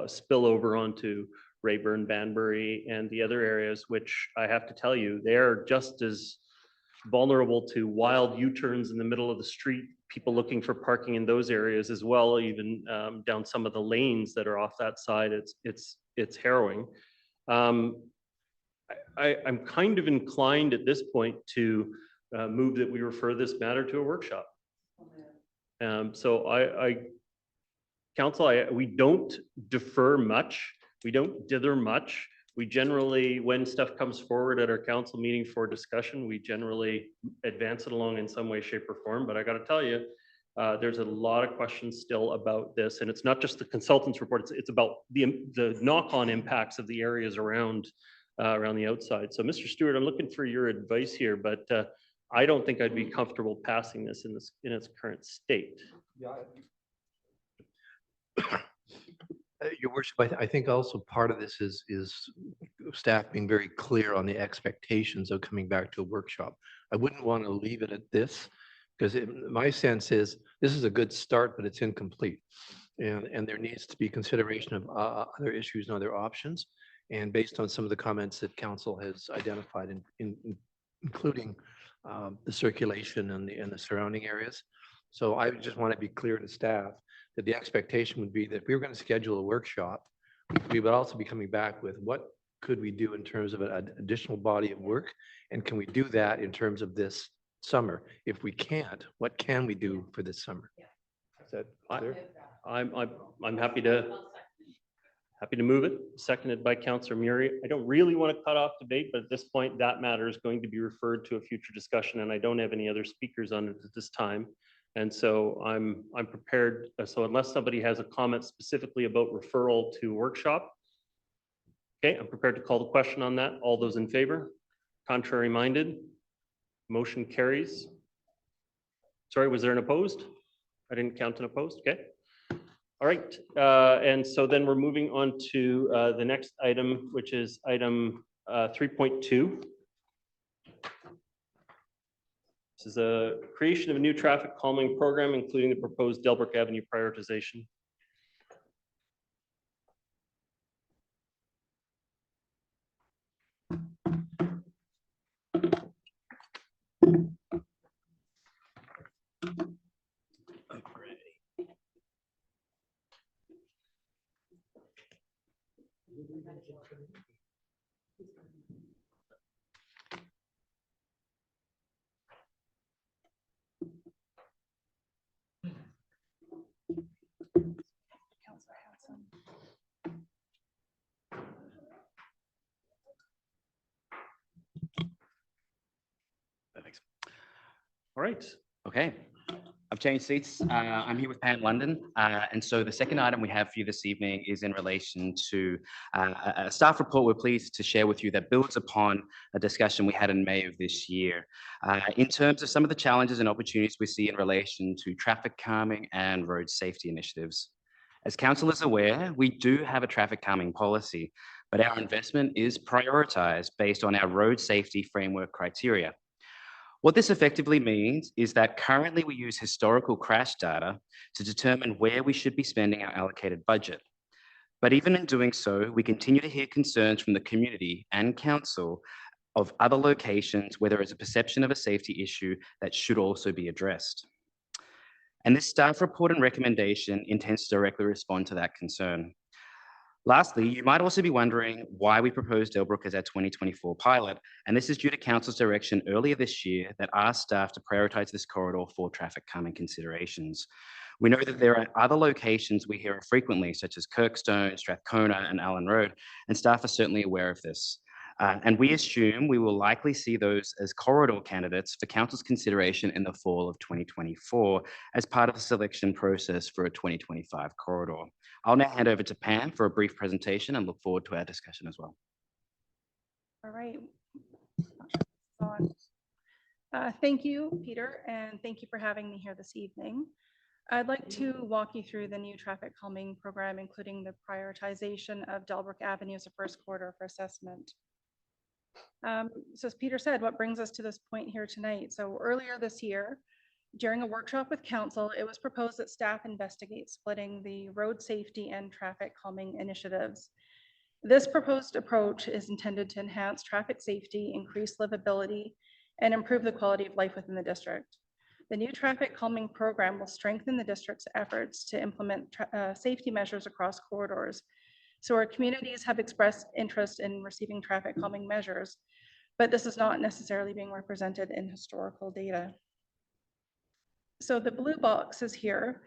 A: spillover onto Rayburn, Banbury, and the other areas, which I have to tell you, they're just as vulnerable to wild U-turns in the middle of the street, people looking for parking in those areas as well, even down some of the lanes that are off that side. It's harrowing. I'm kind of inclined at this point to move that we refer this matter to a workshop. So Council, we don't defer much. We don't dither much. We generally, when stuff comes forward at our council meeting for discussion, we generally advance it along in some way, shape, or form. But I got to tell you, there's a lot of questions still about this, and it's not just the consultant's report. It's about the knock-on impacts of the areas around the outside. So, Mr. Stewart, I'm looking for your advice here, but I don't think I'd be comfortable passing this in its current state.
M: Yeah. Your worship, I think also part of this is staff being very clear on the expectations of coming back to a workshop. I wouldn't want to leave it at this because my sense is this is a good start, but it's incomplete. And there needs to be consideration of other issues and other options. And based on some of the comments that council has identified, including the circulation and the surrounding areas. So I just want to be clear to staff that the expectation would be that if we were going to schedule a workshop, we would also be coming back with what could we do in terms of an additional body of work, and can we do that in terms of this summer? If we can't, what can we do for this summer? Is that clear?
A: I'm happy to move it. Seconded by Councillor Murray. I don't really want to cut off debate, but at this point, that matter is going to be referred to a future discussion, and I don't have any other speakers on it at this time. And so I'm prepared. So unless somebody has a comment specifically about referral to workshop, okay, I'm prepared to call the question on that. All those in favor? Contrary minded? Motion carries. Sorry, was there an opposed? I didn't count an opposed. Okay. All right. And so then we're moving on to the next item, which is item 3.2. This is a creation of a new traffic calming program, including the proposed Delbrook Avenue prioritization. All right.
H: Okay. I've changed seats. I'm here with Pam London. And so the second item we have for you this evening is in relation to a staff report we're pleased to share with you that builds upon a discussion we had in May of this year. In terms of some of the challenges and opportunities we see in relation to traffic calming and road safety initiatives. As council is aware, we do have a traffic calming policy, but our investment is prioritized based on our road safety framework criteria. What this effectively means is that currently we use historical crash data to determine where we should be spending our allocated budget. But even in doing so, we continue to hear concerns from the community and council of other locations where there is a perception of a safety issue that should also be addressed. And this staff report and recommendation intends to directly respond to that concern. Lastly, you might also be wondering why we proposed Delbrook as our 2024 pilot, and this is due to Council's direction earlier this year that asked staff to prioritize this corridor for traffic calming considerations. We know that there are other locations we hear of frequently, such as Kirkstone, Strathcona, and Allen Road, and staff are certainly aware of this. And we assume we will likely see those as corridor candidates for Council's consideration in the fall of 2024 as part of the selection process for a 2025 corridor. I'll now hand over to Pam for a brief presentation and look forward to our discussion as well.
N: All right. Thank you, Peter, and thank you for having me here this evening. I'd like to walk you through the new traffic calming program, including the prioritization of Delbrook Avenue as a first corridor for assessment. So as Peter said, what brings us to this point here tonight? So earlier this year, during a workshop with council, it was proposed that staff investigate splitting the road safety and traffic calming initiatives. This proposed approach is intended to enhance traffic safety, increase livability, and improve the quality of life within the district. The new traffic calming program will strengthen the district's efforts to implement safety measures across corridors. So our communities have expressed interest in receiving traffic calming measures, but this is not necessarily being represented in historical data. So the blue boxes here,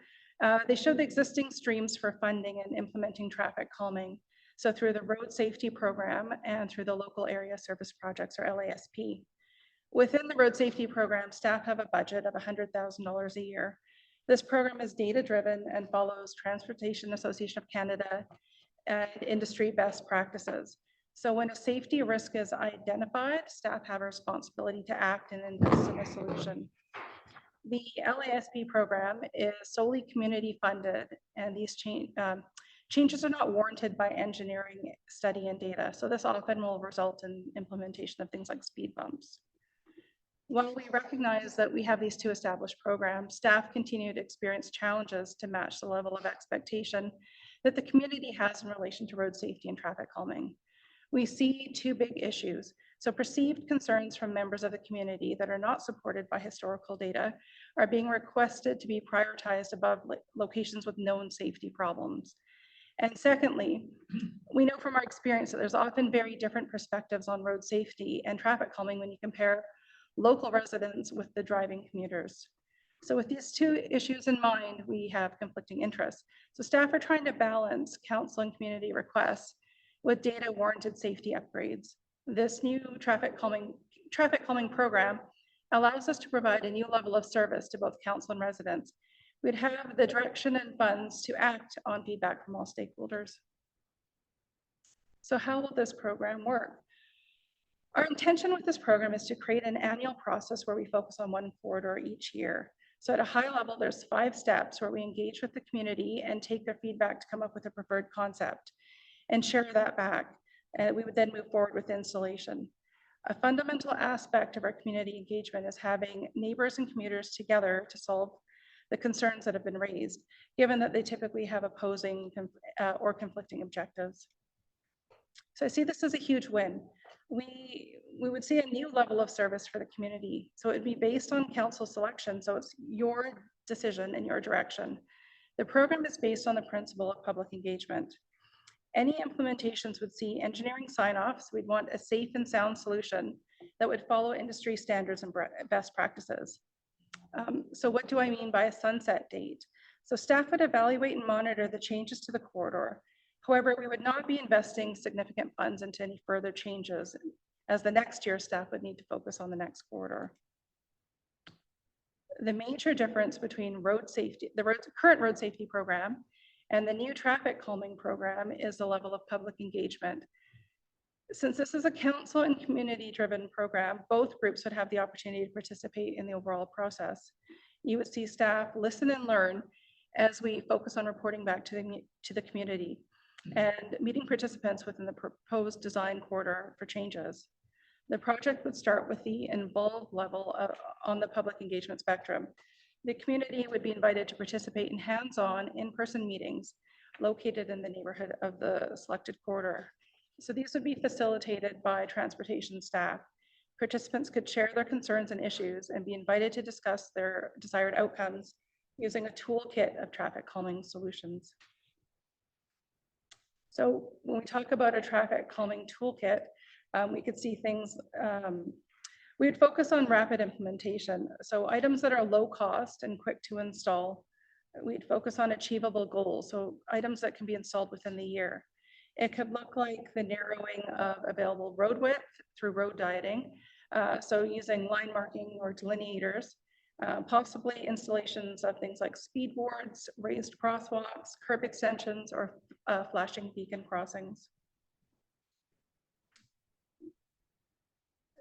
N: they show the existing streams for funding and implementing traffic calming. So through the road safety program and through the local area service projects, or LASP. Within the road safety program, staff have a budget of $100,000 a year. This program is data-driven and follows Transportation Association of Canada and industry best practices. So when a safety risk is identified, staff have a responsibility to act and invest in a solution. The LASP program is solely community funded, and these changes are not warranted by engineering study and data. So this often will result in implementation of things like speed bumps. While we recognize that we have these two established programs, staff continue to experience challenges to match the level of expectation that the community has in relation to road safety and traffic calming. We see two big issues. So perceived concerns from members of the community that are not supported by historical data are being requested to be prioritized above locations with known safety problems. And secondly, we know from our experience that there's often very different perspectives on road safety and traffic calming when you compare local residents with the driving commuters. So with these two issues in mind, we have conflicting interests. So staff are trying to balance council and community requests with data warranted safety upgrades. This new traffic calming program allows us to provide a new level of service to both council and residents. We'd have the direction and funds to act on feedback from all stakeholders. So how will this program work? Our intention with this program is to create an annual process where we focus on one corridor each year. So at a high level, there's 5 steps where we engage with the community and take their feedback to come up with a preferred concept and share that back. And we would then move forward with installation. A fundamental aspect of our community engagement is having neighbors and commuters together to solve the concerns that have been raised, given that they typically have opposing or conflicting objectives. So I see this as a huge win. We would see a new level of service for the community. So it'd be based on council selection. So it's your decision and your direction. The program is based on the principle of public engagement. Any implementations would see engineering sign-offs. We'd want a safe and sound solution that would follow industry standards and best practices. So what do I mean by a sunset date? So staff would evaluate and monitor the changes to the corridor. However, we would not be investing significant funds into any further changes, as the next year staff would need to focus on the next corridor. The major difference between the current road safety program and the new traffic calming program is the level of public engagement. Since this is a council and community-driven program, both groups would have the opportunity to participate in the overall process. You would see staff listen and learn as we focus on reporting back to the community and meeting participants within the proposed design corridor for changes. The project would start with the involved level on the public engagement spectrum. The community would be invited to participate in hands-on in-person meetings located in the neighborhood of the selected corridor. So these would be facilitated by transportation staff. Participants could share their concerns and issues and be invited to discuss their desired outcomes using a toolkit of traffic calming solutions. So when we talk about a traffic calming toolkit, we could see things, we would focus on rapid implementation. So items that are low cost and quick to install. We'd focus on achievable goals. So items that can be installed within the year. It could look like the narrowing of available road width through road dieting. So using line marking or delineators, possibly installations of things like speed boards, raised crosswalks, curb extensions, or flashing beacon crossings.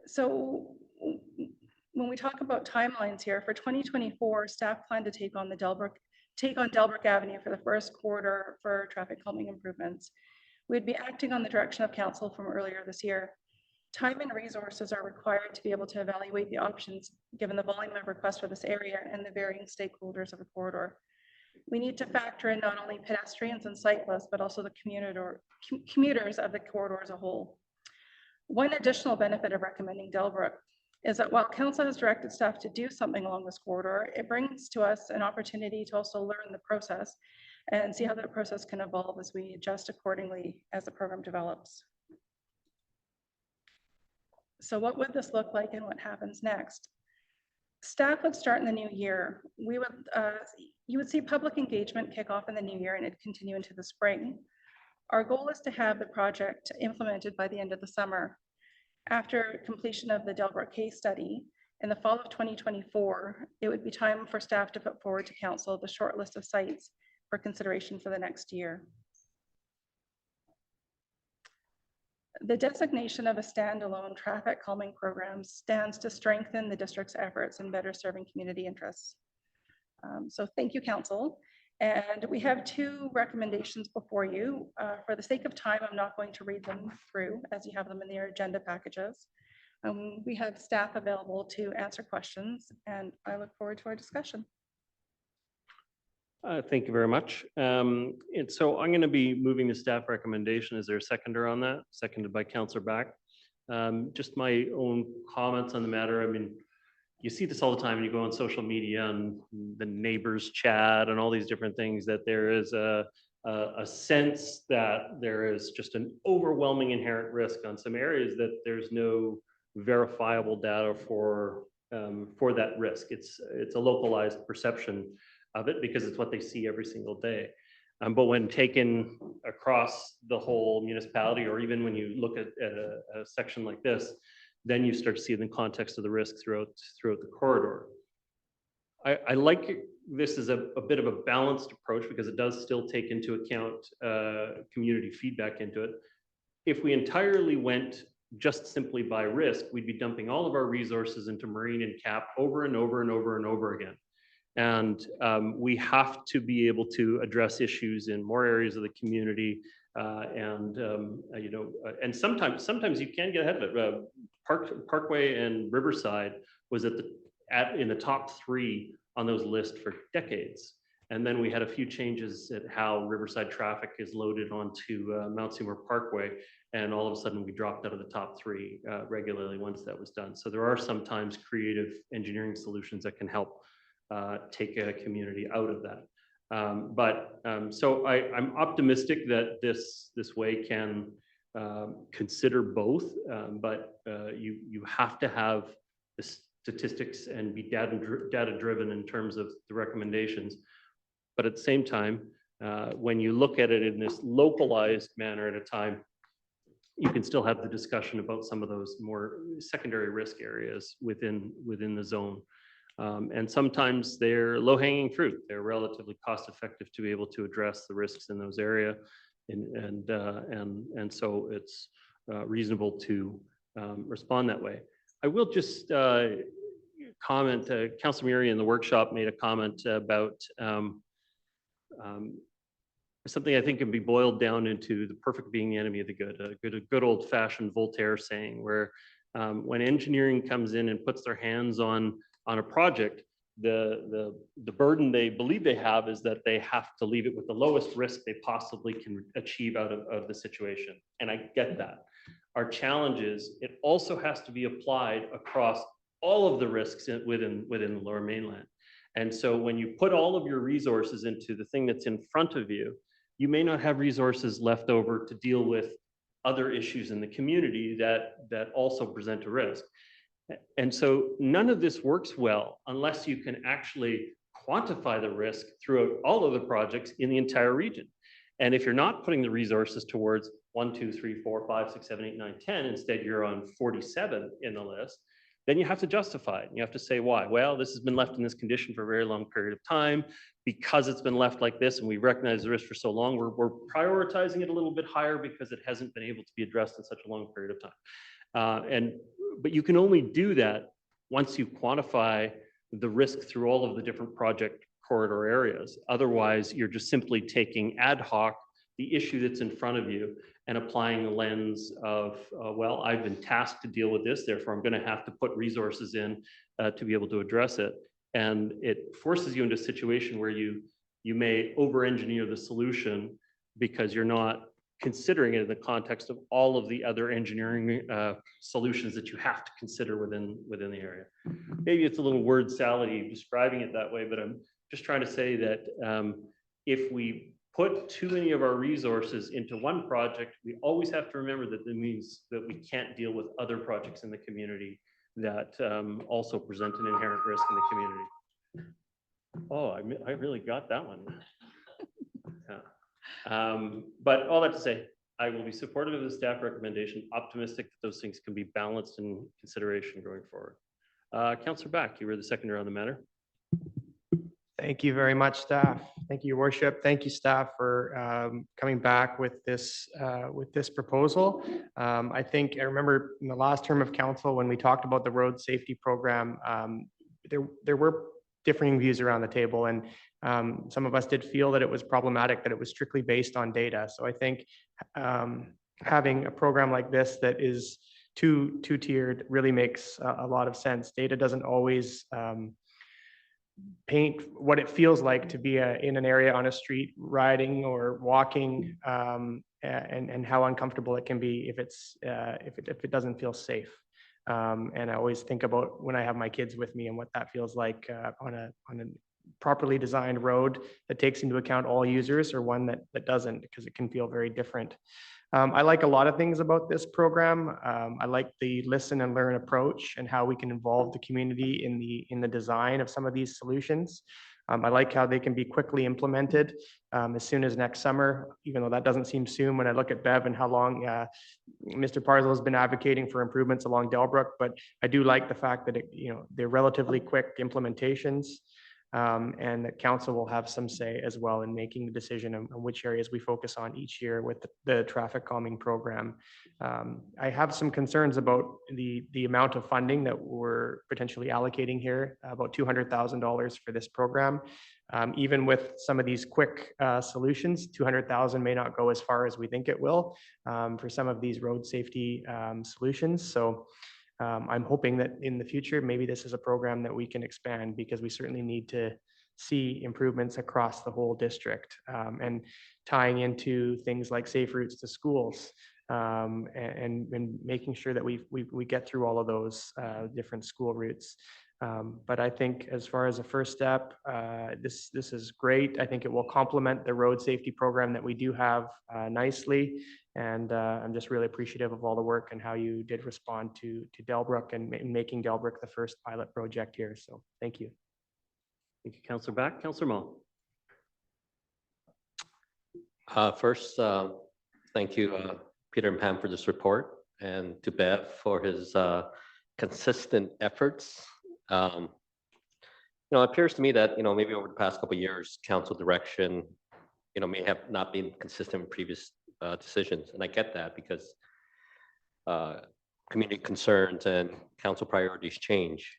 N: So when we talk about timelines here, for 2024, staff plan to take on Delbrook Avenue for the first quarter for traffic calming improvements. We'd be acting on the direction of council from earlier this year. Time and resources are required to be able to evaluate the options given the volume of requests for this area and the varying stakeholders of the corridor. We need to factor in not only pedestrians and cyclists, but also the commuters of the corridor as a whole. One additional benefit of recommending Delbrook is that while council has directed staff to do something along this corridor, it brings to us an opportunity to also learn the process and see how that process can evolve as we adjust accordingly as the program develops. So what would this look like and what happens next? Staff would start in the new year. You would see public engagement kick off in the new year and it'd continue into the spring. Our goal is to have the project implemented by the end of the summer. After completion of the Delbrook case study, in the fall of 2024, it would be time for staff to put forward to council the short list of sites for consideration for the next year. The designation of a standalone traffic calming program stands to strengthen the district's efforts in better serving community interests. So thank you, council. And we have two recommendations before you. For the sake of time, I'm not going to read them through as you have them in your agenda packages. We have staff available to answer questions and I look forward to our discussion.
A: Thank you very much. And so I'm going to be moving the staff recommendation. Is there a seconder on that? Seconded by Councillor Back. Just my own comments on the matter. I mean, you see this all the time when you go on social media and the neighbors chat and all these different things, that there is a sense that there is just an overwhelming inherent risk on some areas that there's no verifiable data for that risk. It's a localized perception of it because it's what they see every single day. But when taken across the whole municipality, or even when you look at a section like this, then you start to see the context of the risk throughout the corridor. I like this as a bit of a balanced approach because it does still take into account community feedback into it. If we entirely went just simply by risk, we'd be dumping all of our resources into marine and cap over and over and over and over again. And we have to be able to address issues in more areas of the community, and sometimes you can get ahead of it. Parkway and Riverside was in the top 3 on those lists for decades, and then we had a few changes at how Riverside traffic is loaded onto Mount Seymour Parkway, and all of a sudden we dropped out of the top 3 regularly once that was done. So there are sometimes creative engineering solutions that can help take a community out of that. So I'm optimistic that this way can consider both, but you have to have the statistics and be data driven in terms of the recommendations. But at the same time, when you look at it in this localized manner at a time, you can still have the discussion about some of those more secondary risk areas within the zone. And sometimes they're low-hanging fruit. They're relatively cost-effective to be able to address the risks in those areas, and so it's reasonable to respond that way. I will just comment. Councillor Murray in the workshop made a comment about something I think can be boiled down into the perfect being the enemy of the good. A good old-fashioned Voltaire saying, where when engineering comes in and puts their hands on a project, the burden they believe they have is that they have to leave it with the lowest risk they possibly can achieve out of the situation. And I get that. Our challenge is it also has to be applied across all of the risks within the Lower Mainland. And so when you put all of your resources into the thing that's in front of you, you may not have resources left over to deal with other issues in the community that also present a risk. And so none of this works well unless you can actually quantify the risk throughout all of the projects in the entire region. And if you're not putting the resources towards 1, 2, 3, 4, 5, 6, 7, 8, 9, 10, instead you're on 47 in the list, then you have to justify it. You have to say why. Well, this has been left in this condition for a very long period of time. Because it's been left like this and we recognize the risk for so long, we're prioritizing it a little bit higher because it hasn't been able to be addressed in such a long period of time. But you can only do that once you quantify the risk through all of the different project corridor areas. Otherwise, you're just simply taking ad hoc the issue that's in front of you and applying the lens of, well, I've been tasked to deal with this, therefore I'm going to have to put resources in to be able to address it. And it forces you into a situation where you may over-engineer the solution because you're not considering it in the context of all of the other engineering solutions that you have to consider within the area. Maybe it's a little word salad describing it that way, but I'm just trying to say that if we put too many of our resources into one project, we always have to remember that that means that we can't deal with other projects in the community that also present an inherent risk in the community. Oh, I really got that one. Yeah. But all that to say, I will be supportive of the staff recommendation, optimistic that those things can be balanced in consideration going forward. Councillor Back, you were the seconder on the matter.
L: Thank you very much, staff. Thank you, Your Worship. Thank you, staff, for coming back with this proposal. I think I remember in the last term of council when we talked about the road safety program, there were differing views around the table, and some of us did feel that it was problematic that it was strictly based on data. So I think having a program like this that is two-tiered really makes a lot of sense. Data doesn't always paint what it feels like to be in an area on a street riding or walking, and how uncomfortable it can be if it doesn't feel safe. And I always think about when I have my kids with me and what that feels like on a properly designed road that takes into account all users, or one that doesn't, because it can feel very different. I like a lot of things about this program. I like the listen and learn approach and how we can involve the community in the design of some of these solutions. I like how they can be quickly implemented as soon as next summer, even though that doesn't seem soon when I look at Bev and how long Mr. Parslow has been advocating for improvements along Delbrook. But I do like the fact that they're relatively quick implementations. And that council will have some say as well in making the decision on which areas we focus on each year with the traffic calming program. I have some concerns about the amount of funding that we're potentially allocating here, about $200,000 for this program. Even with some of these quick solutions, $200,000 may not go as far as we think it will for some of these road safety solutions. So I'm hoping that in the future, maybe this is a program that we can expand, because we certainly need to see improvements across the whole district, and tying into things like safe routes to schools, and making sure that we get through all of those different school routes. But I think as far as a first step, this is great. I think it will complement the road safety program that we do have nicely. And I'm just really appreciative of all the work and how you did respond to Delbrook and making Delbrook the first pilot project here. So thank you.
A: Thank you, Councillor Back. Councillor Mall.
K: First, thank you, Peter and Pam, for this report, and to Bev for his consistent efforts. It appears to me that maybe over the past couple of years, council direction may have not been consistent with previous decisions, and I get that because community concerns and council priorities change.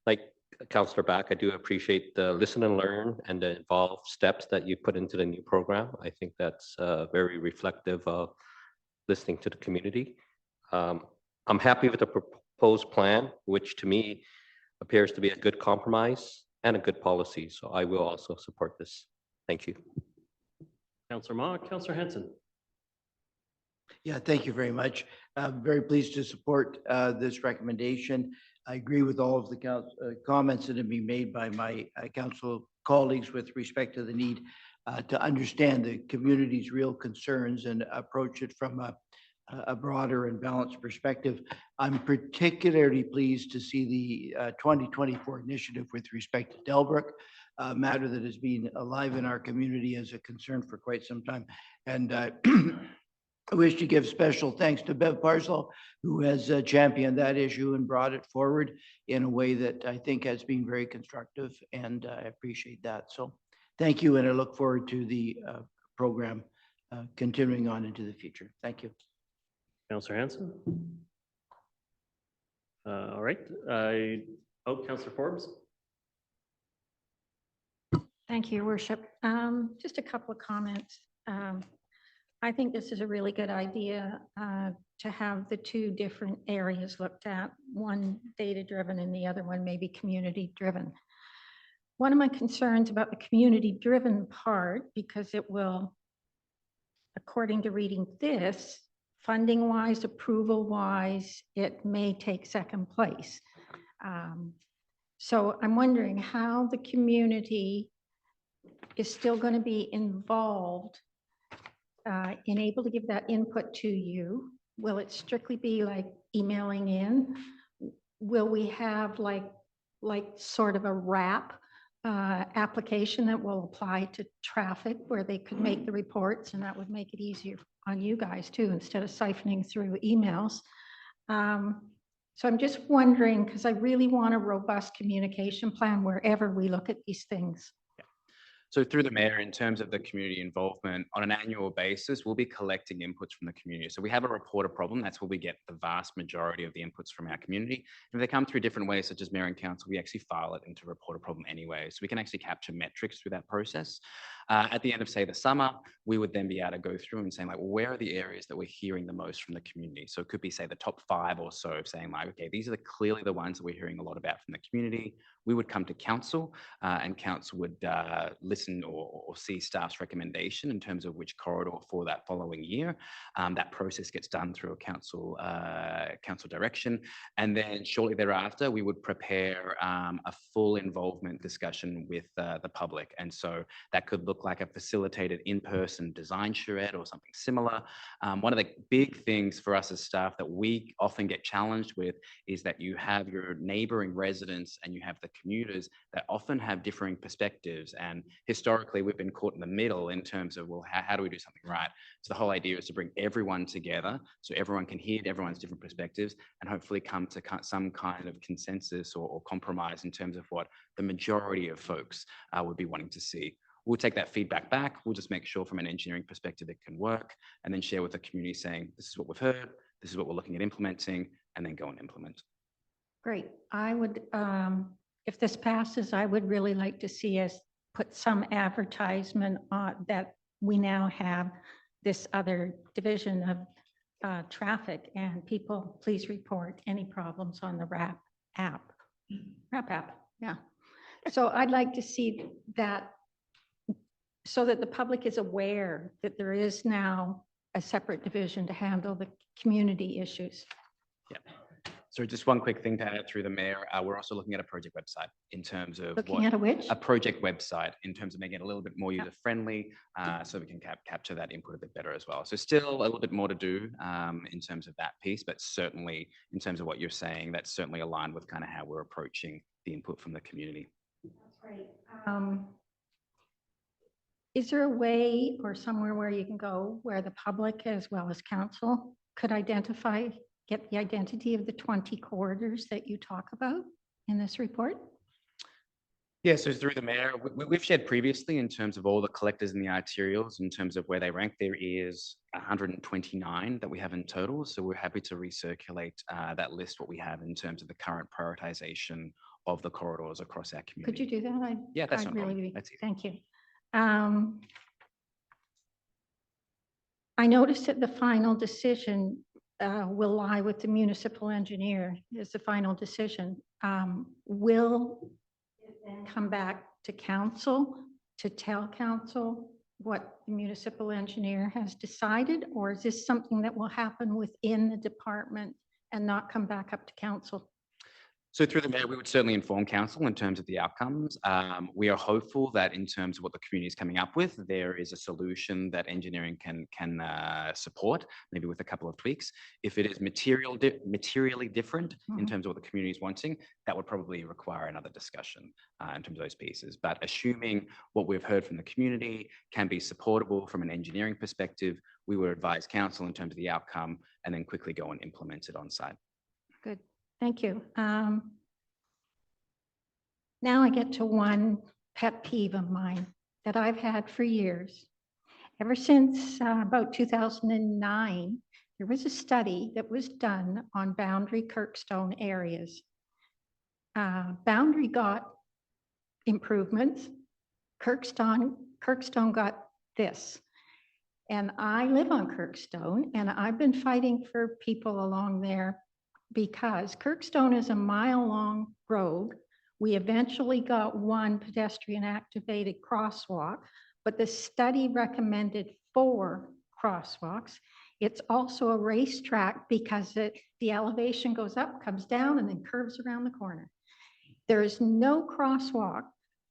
K: Like Councillor Back, I do appreciate the listen and learn and the involved steps that you put into the new program. I think that's very reflective of listening to the community. I'm happy with the proposed plan, which to me appears to be a good compromise and a good policy. So I will also support this. Thank you.
A: Councillor Ma. Councillor Hanson.
G: Yeah, thank you very much. I'm very pleased to support this recommendation. I agree with all of the comments that have been made by my council colleagues with respect to the need to understand the community's real concerns and approach it from a broader and balanced perspective. I'm particularly pleased to see the 2024 initiative with respect to Delbrook, a matter that has been alive in our community as a concern for quite some time. And I wish to give special thanks to Bev Parcel, who has championed that issue and brought it forward in a way that I think has been very constructive, and I appreciate that. So thank you, and I look forward to the program continuing on into the future. Thank you.
A: Councillor Hanson. All right. Councillor Forbes.
O: Thank you, Your Worship. Just a couple of comments. I think this is a really good idea to have the two different areas looked at, one data-driven and the other one maybe community-driven. One of my concerns about the community-driven part, because it will, according to reading this, funding-wise, approval-wise, it may take second place. So I'm wondering how the community is still going to be involved and able to give that input to you. Will it strictly be like emailing in? Will we have like sort of a wrap application that will apply to traffic where they could make the reports, and that would make it easier on you guys too, instead of siphoning through emails. So I'm just wondering, because I really want a robust communication plan wherever we look at these things.
H: So through the mayor, in terms of the community involvement, on an annual basis, we'll be collecting inputs from the community. So we have a reporter problem. That's where we get the vast majority of the inputs from our community. If they come through different ways, such as mayor and council, we actually file it into reporter problem anyway. So we can actually capture metrics through that process. At the end of, say, the summer, we would then be able to go through and say, like, well, where are the areas that we're hearing the most from the community? So it could be, say, the top 5 or so of saying, like, okay, these are clearly the ones that we're hearing a lot about from the community. We would come to council and council would listen or see staff's recommendation in terms of which corridor for that following year. That process gets done through a council direction. And then shortly thereafter, we would prepare a full involvement discussion with the public. And so that could look like a facilitated in-person design charrette or something similar. One of the big things for us as staff that we often get challenged with is that you have your neighboring residents and you have the commuters that often have differing perspectives. And historically, we've been caught in the middle in terms of, well, how do we do something right? So the whole idea is to bring everyone together so everyone can hear everyone's different perspectives and hopefully come to some kind of consensus or compromise in terms of what the majority of folks would be wanting to see. We'll take that feedback back. We'll just make sure from an engineering perspective it can work, and then share with the community saying, this is what we've heard, this is what we're looking at implementing, and then go and implement.
O: Great. I would, if this passes, I would really like to see us put some advertisement on that we now have this other division of traffic, and people please report any problems on the RAP app. Yeah. So I'd like to see that so that the public is aware that there is now a separate division to handle the community issues.
H: Yeah. So just one quick thing to add through the mayor, we're also looking at a project website in terms of
O: Looking at a which?
H: A project website in terms of making it a little bit more user friendly, so we can capture that input a bit better as well. So still a little bit more to do in terms of that piece, but certainly in terms of what you're saying, that's certainly aligned with kind of how we're approaching the input from the community.
O: That's great. Is there a way or somewhere where you can go where the public as well as council could get the identity of the 20 corridors that you talk about in this report?
H: Yeah, so through the mayor, we've shared previously in terms of all the collectors and the arterials, in terms of where they rank. There is 129 that we have in total. So we're happy to recirculate that list, what we have in terms of the current prioritization of the corridors across our community.
O: Could you do that?
H: Yeah, that's
O: I'd
H: not
O: really,
H: That's
O: thank you. I noticed that the final decision will lie with the municipal engineer as the final decision. Will it then come back to council to tell council what the municipal engineer has decided, or is this something that will happen within the department and not come back up to council?
H: So through the mayor, we would certainly inform council in terms of the outcomes. We are hopeful that in terms of what the community is coming up with, there is a solution that engineering can support, maybe with a couple of tweaks. If it is materially different in terms of what the community is wanting, that would probably require another discussion in terms of those pieces. But assuming what we've heard from the community can be supportable from an engineering perspective, we would advise council in terms of the outcome and then quickly go and implement it on site.
O: Good, thank you. Now I get to one pet peeve of mine that I've had for years. Ever since about 2009, there was a study that was done on Boundary Kirkstone areas. Boundary got improvements. Kirkstone got this. And I live on Kirkstone, and I've been fighting for people along there because Kirkstone is a mile-long road. We eventually got one pedestrian activated crosswalk, but the study recommended 4 crosswalks. It's also a racetrack because the elevation goes up, comes down, and then curves around the corner. There is no crosswalk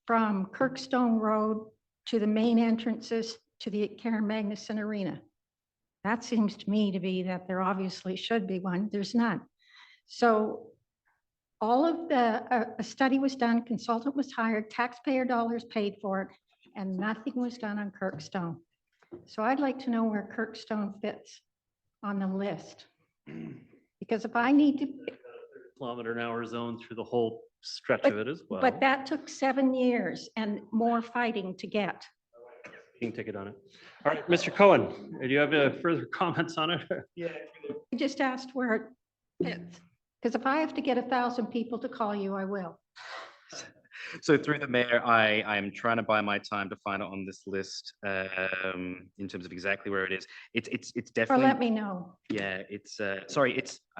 O: from Kirkstone Road to the main entrances to the Karen Magnuson Arena. That seems to me to be that there obviously should be one. There's none. So all of a study was done, consultant was hired, taxpayer dollars paid for it, and nothing was done on Kirkstone. So I'd like to know where Kirkstone fits on the list. Because if I need to...
A: Kilometer-an-hour zone through the whole stretch of it as well.
O: But that took 7 years and more fighting to get.
A: Ticket on it. All right, Mr. Cohen, do you have further comments on it?
O: Yeah. I just asked where it fits. Because if I have to get 1,000 people to call you, I will.
H: So through the mayor, I am trying to buy my time to find it on this list in terms of exactly where it is. It's definitely.
O: Or let me know.
H: Yeah, I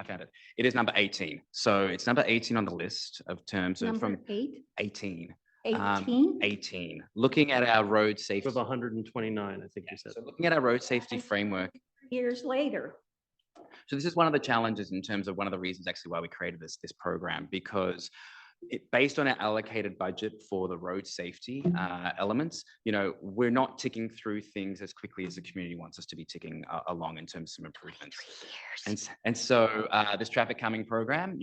H: found it. It is number 18. So it's number 18 on the list of terms of
O: Number 8?
H: 18.
O: 18?
H: 18. Looking at our road safety.
A: Of 129, I think you said.
H: So looking at our road safety framework.
O: Years later.
H: So this is one of the challenges in terms of one of the reasons actually why we created this program, because based on our allocated budget for the road safety elements, we're not ticking through things as quickly as the community wants us to be ticking along in terms of some improvements. And so this traffic calming program,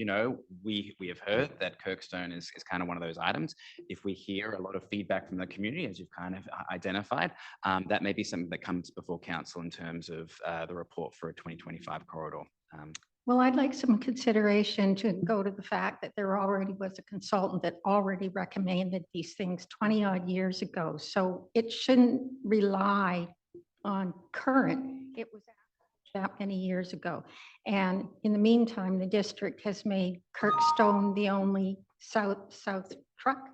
H: we have heard that Kirkstone is kind of one of those items. If we hear a lot of feedback from the community, as you've kind of identified, that may be something that comes before council in terms of the report for a 2025 corridor.
O: Well, I'd like some consideration to go to the fact that there already was a consultant that already recommended these things 20 odd years ago. So it shouldn't rely on current. It was that many years ago. And in the meantime, the district has made Kirkstone the only south truck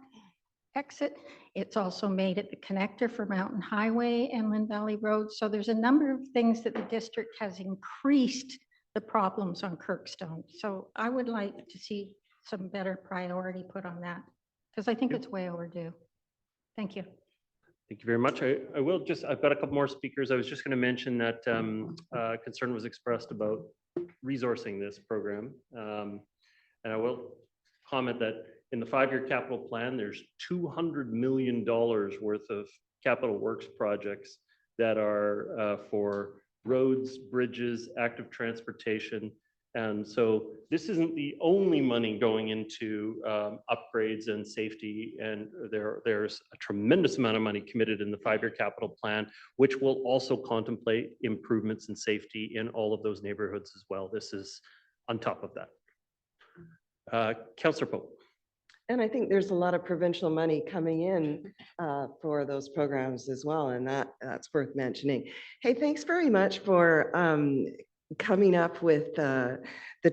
O: exit. It's also made it the connector for Mountain Highway and Lynn Valley Road. So there's a number of things that the district has increased the problems on Kirkstone. So I would like to see some better priority put on that because I think it's way overdue. Thank you.
A: Thank you very much. I've got a couple more speakers. I was just going to mention that concern was expressed about resourcing this program. And I will comment that in the 5-year capital plan, there's $200 million worth of capital works projects that are for roads, bridges, active transportation. And so this isn't the only money going into upgrades and safety. And there's a tremendous amount of money committed in the 5-year capital plan, which will also contemplate improvements in safety in all of those neighborhoods as well. This is on top of that. Councillor Pope.
P: And I think there's a lot of provincial money coming in for those programs as well, and that's worth mentioning. Hey, thanks very much for coming up with the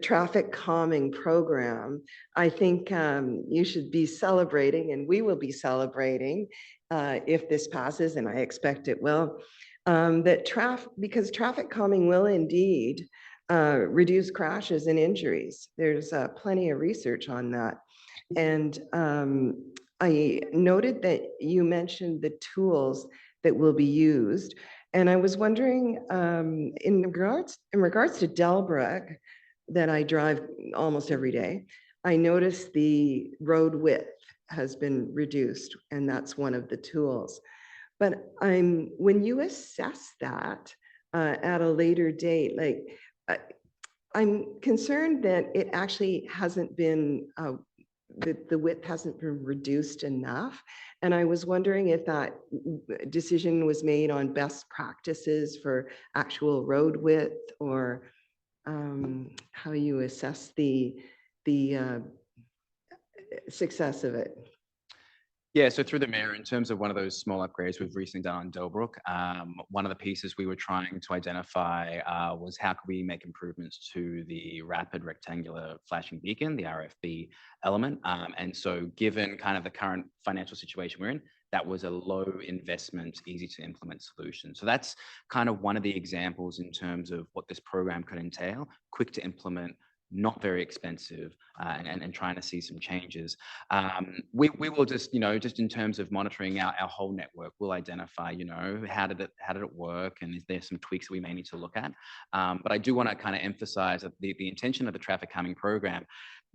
P: traffic calming program. I think you should be celebrating, and we will be celebrating if this passes, and I expect it will, because traffic calming will indeed reduce crashes and injuries. There's plenty of research on that. And I noted that you mentioned the tools that will be used. And I was wondering, in regards to Delbrook, that I drive almost every day, I noticed the road width has been reduced, and that's one of the tools. But when you assess that at a later date, like I'm concerned that it actually hasn't been, the width hasn't been reduced enough. And I was wondering if that decision was made on best practices for actual road width, or how you assess the success of it.
H: Yeah, so through the mayor, in terms of one of those small upgrades we've recently done on Delbrook, one of the pieces we were trying to identify was how could we make improvements to the rapid rectangular flashing beacon, the RFB element. And so given kind of the current financial situation we're in, that was a low investment, easy to implement solution. So that's kind of one of the examples in terms of what this program could entail, quick to implement, not very expensive, and trying to see some changes. We will just, just in terms of monitoring our whole network, we'll identify, how did it work, and is there some tweaks that we may need to look at. But I do want to kind of emphasize that the intention of the traffic calming program,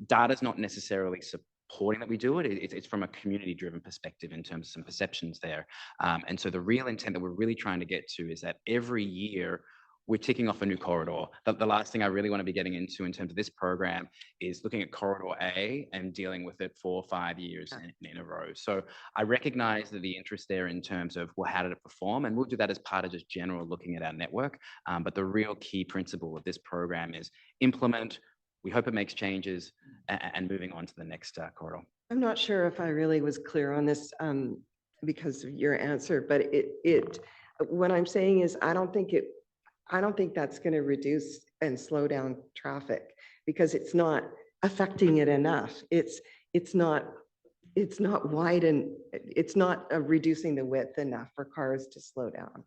H: data is not necessarily supporting that we do it. It's from a community-driven perspective in terms of some perceptions there. And so the real intent that we're really trying to get to is that every year, we're ticking off a new corridor. The last thing I really want to be getting into in terms of this program is looking at corridor A and dealing with it 4 or 5 years in a row. So I recognize that the interest there in terms of, well, how did it perform? And we'll do that as part of just general looking at our network. But the real key principle of this program is implement. We hope it makes changes, and moving on to the next corridor.
P: I'm not sure if I really was clear on this because of your answer, but what I'm saying is I don't think that's going to reduce and slow down traffic, because it's not affecting it enough. It's not wide, and it's not reducing the width enough for cars to slow down.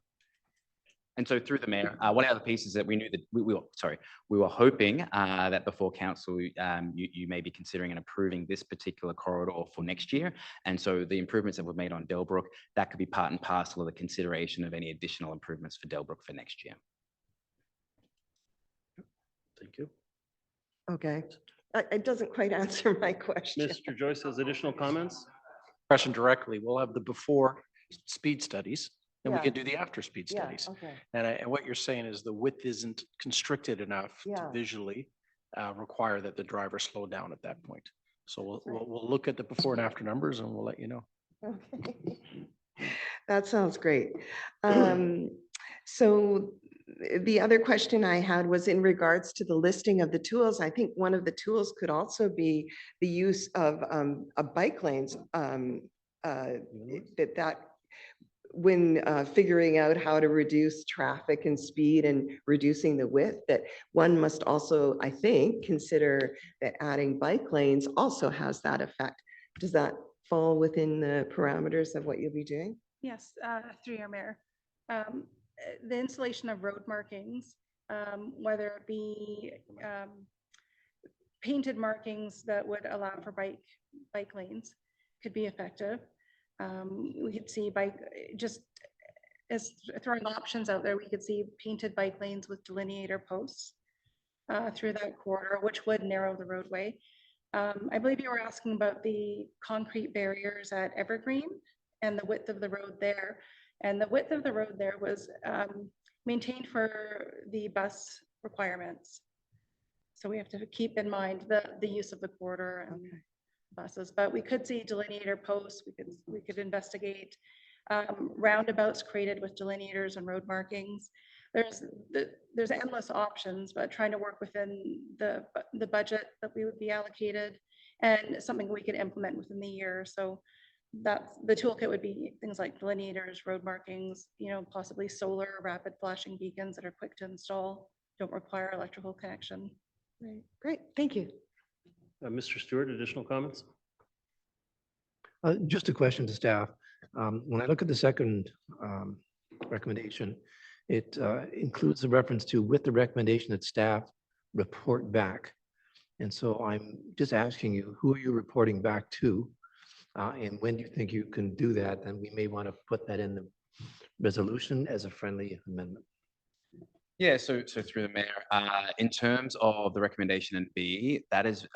H: And so through the mayor, one of the other pieces that we knew that we were hoping that before council, you may be considering and approving this particular corridor for next year. And so the improvements that we've made on Delbrook, that could be part and parcel of the consideration of any additional improvements for Delbrook for next year.
K: Thank you.
P: Okay. It doesn't quite answer my question.
A: Mr. Joyce has additional comments?
J: Question directly, we'll have the before speed studies, and we
P: Yeah.
J: can do the after speed studies.
P: Okay.
J: And what you're saying is the width isn't constricted enough to
P: Yeah.
J: visually require that the driver slow down at that point. So we'll look at the before and after numbers, and we'll let you know.
P: Okay. That sounds great. So the other question I had was in regards to the listing of the tools. I think one of the tools could also be the use of bike lanes, when figuring out how to reduce traffic and speed and reducing the width, that one must also, I think, consider that adding bike lanes also has that effect. Does that fall within the parameters of what you'll be doing?
N: Yes, through your mayor. The installation of road markings, whether it be painted markings that would allow for bike lanes, could be effective. We could see just as throwing options out there, we could see painted bike lanes with delineator posts through that corridor, which would narrow the roadway. I believe you were asking about the concrete barriers at Evergreen and the width of the road there. And the width of the road there was maintained for the bus requirements. So we have to keep in mind the use of the corridor and buses, but we could see delineator posts. We could investigate roundabouts created with delineators and road markings. There's endless options, but trying to work within the budget that we would be allocated, and something we could implement within the year. So that's the toolkit would be things like delineators, road markings, possibly solar rapid flashing beacons that are quick to install, don't require electrical connection.
P: Right. Great. Thank you.
A: Mr. Stewart, additional comments?
M: Just a question to staff. When I look at the second recommendation, it includes a reference to with the recommendation that staff report back. And so I'm just asking you, who are you reporting back to? And when do you think you can do that? And we may want to put that in the resolution as a friendly amendment.
H: Yeah, so through the mayor, in terms of the recommendation in B, that is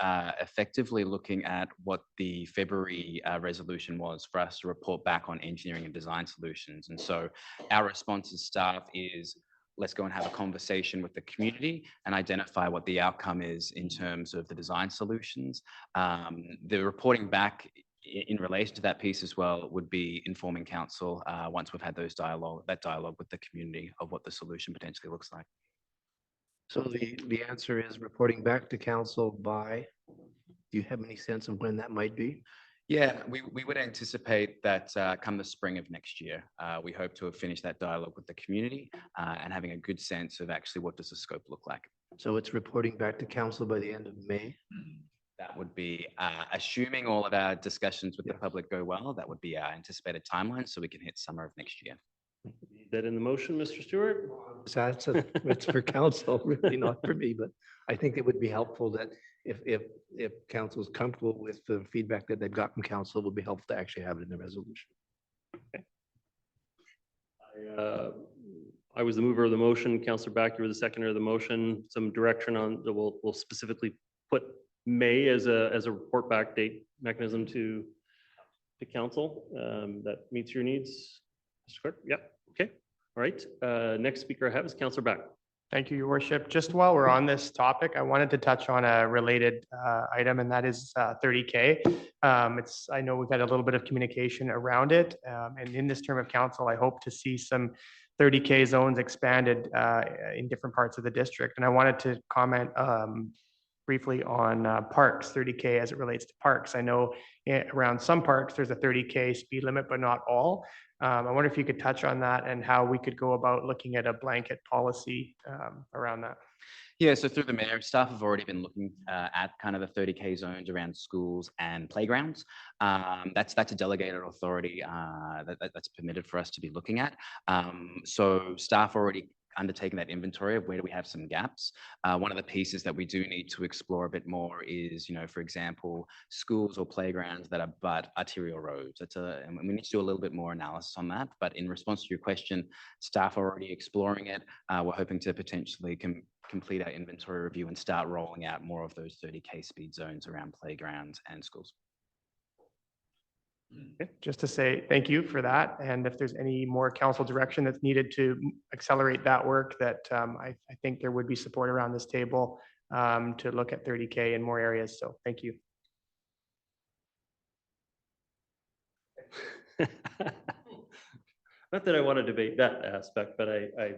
H: effectively looking at what the February resolution was for us to report back on engineering and design solutions. And so our response as staff is, let's go and have a conversation with the community and identify what the outcome is in terms of the design solutions. The reporting back in relation to that piece as well would be informing council once we've had that dialogue with the community of what the solution potentially looks like.
M: So the answer is reporting back to council by, do you have any sense of when that might be?
H: Yeah, we would anticipate that come the spring of next year, we hope to have finished that dialogue with the community and having a good sense of actually what does the scope look like.
M: So it's reporting back to council by the end of May?
H: That would be, assuming all of our discussions with the public go well, that would be our anticipated timeline, so we can hit summer of next year.
A: Is that in the motion, Mr. Stewart?
M: So it's for council, really not for me, but I think it would be helpful that if council is comfortable with the feedback that they've got from council, it would be helpful to actually have it in the resolution.
A: I was the mover of the motion. Councillor Back, you were the seconder of the motion. Some direction on the, we'll specifically put May as a report back date mechanism to council that meets your needs. Mr. Clerk, yep, okay, all right. Next speaker I have is Councillor Back.
L: Thank you, Your Worship. Just while we're on this topic, I wanted to touch on a related item, and that is 30K. I know we've had a little bit of communication around it, and in this term of council, I hope to see some 30K zones expanded in different parts of the district. And I wanted to comment briefly on parks, 30K as it relates to parks. I know around some parks, there's a 30K speed limit, but not all. I wonder if you could touch on that and how we could go about looking at a blanket policy around that.
H: Yeah, so through the mayor, staff have already been looking at kind of the 30K zones around schools and playgrounds. That's a delegated authority that's permitted for us to be looking at. So staff already undertaking that inventory of where do we have some gaps. One of the pieces that we do need to explore a bit more is, for example, schools or playgrounds that are but arterial roads. And we need to do a little bit more analysis on that. But in response to your question, staff are already exploring it. We're hoping to potentially complete our inventory review and start rolling out more of those 30K speed zones around playgrounds and schools.
L: Okay. Just to say thank you for that. And if there's any more council direction that's needed to accelerate that work, that I think there would be support around this table to look at 30K in more areas. So thank you.
A: Not that I want to debate that aspect, but I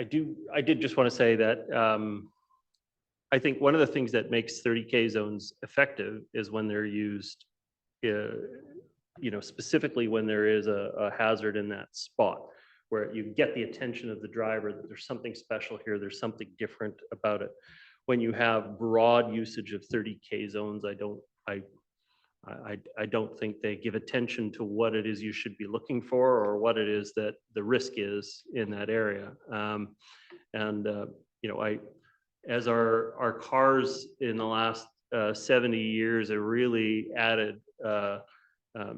A: did just want to say that I think one of the things that makes 30K zones effective is when they're used specifically when there is a hazard in that spot where you get the attention of the driver that there's something special here, there's something different about it. When you have broad usage of 30K zones, I don't think they give attention to what it is you should be looking for or what it is that the risk is in that area. As our cars in the last 70 years have really added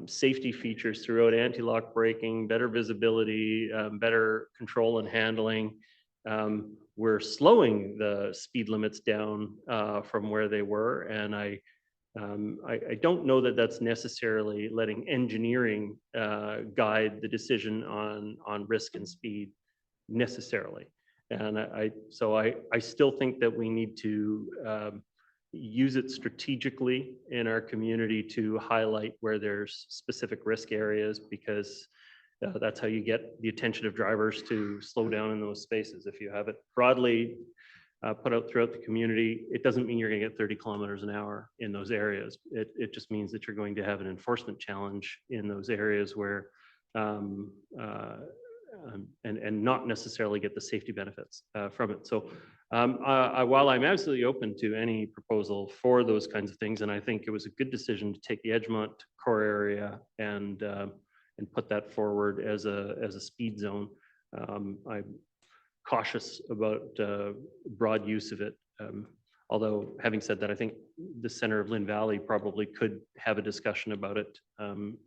A: safety features throughout, anti-lock braking, better visibility, better control and handling. We're slowing the speed limits down from where they were. And I don't know that that's necessarily letting engineering guide the decision on risk and speed necessarily. And I still think that we need to use it strategically in our community to highlight where there's specific risk areas, because that's how you get the attention of drivers to slow down in those spaces. If you have it broadly put out throughout the community, it doesn't mean you're going to get 30 kilometers an hour in those areas. It just means that you're going to have an enforcement challenge in those areas where and not necessarily get the safety benefits from it. So while I'm absolutely open to any proposal for those kinds of things, and I think it was a good decision to take the Edgemonte core area and put that forward as a speed zone, I'm cautious about broad use of it. Although having said that, I think the center of Lynn Valley probably could have a discussion about it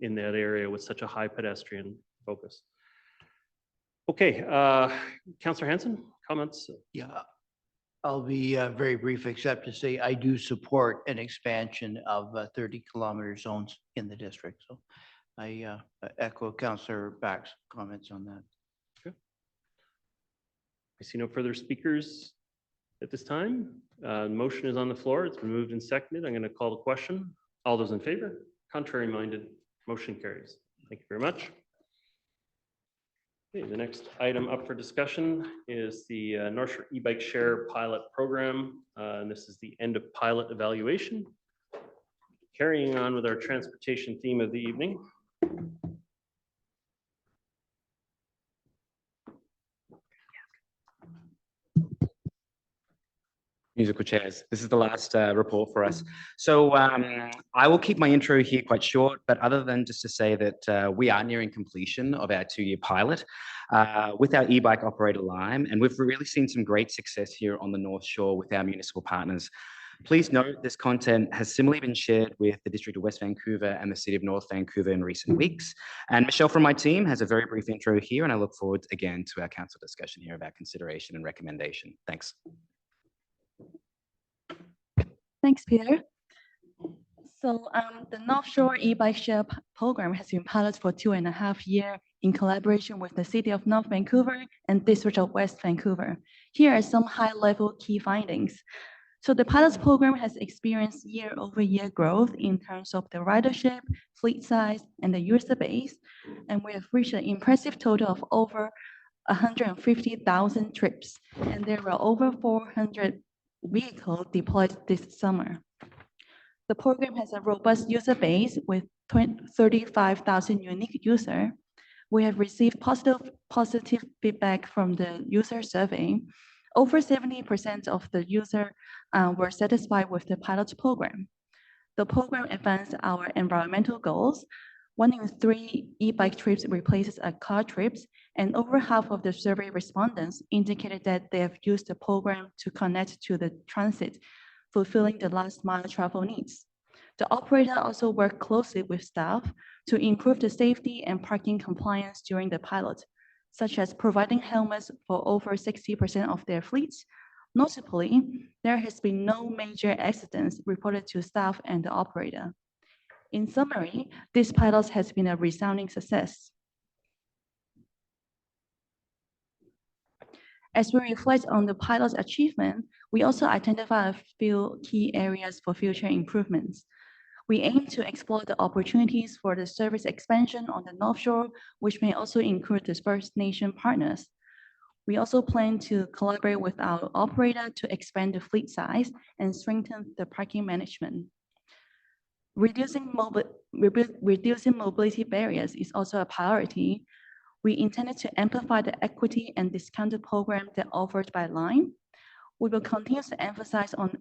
A: in that area with such a high pedestrian focus. Okay, Councillor Hanson, comments?
G: Yeah, I'll be very brief, except to say I do support an expansion of 30-kilometer zones in the district. So I echo Councillor Back's comments on that.
A: Okay. I see no further speakers at this time. Motion is on the floor. It's been moved and seconded. I'm going to call the question. All those in favor? Contrary minded? Motion carries. Thank you very much. Okay, the next item up for discussion is the North Shore e-bike share pilot program. And this is the end of pilot evaluation. Carrying on with our transportation theme of the evening.
H: Musical chairs. This is the last report for us. So I will keep my intro here quite short, but other than just to say that we are nearing completion of our 2-year pilot with our e-bike operator Lime, and we've really seen some great success here on the North Shore with our municipal partners. Please note this content has similarly been shared with the District of West Vancouver and the City of North Vancouver in recent weeks. And Michelle from my team has a very brief intro here, and I look forward again to our council discussion here about consideration and recommendation. Thanks.
Q: Thanks, Peter. So the North Shore e-bike share program has been piloted for 2.5 years in collaboration with the City of North Vancouver and District of West Vancouver. Here are some high-level key findings. So the pilot program has experienced year-over-year growth in terms of the ridership, fleet size, and the user base. And we have reached an impressive total of over 150,000 trips. And there were over 400 vehicles deployed this summer. The program has a robust user base with 35,000 unique users. We have received positive feedback from the user survey. Over 70% of the users were satisfied with the pilot program. The program advanced our environmental goals. 1 in 3 e-bike trips replaces a car trips, and over half of the survey respondents indicated that they have used the program to connect to the transit, fulfilling the last mile travel needs. The operator also worked closely with staff to improve the safety and parking compliance during the pilot, such as providing helmets for over 60% of their fleets. Notably, there has been no major accidents reported to staff and the operator. In summary, this pilot has been a resounding success. As we reflect on the pilot's achievement, we also identify a few key areas for future improvements. We aim to explore the opportunities for the service expansion on the North Shore, which may also include the First Nation partners. We also plan to collaborate with our operator to expand the fleet size and strengthen the parking management. Reducing mobility barriers is also a priority. We intended to amplify the equity and discounted program that offered by Lime. We will continue to emphasize on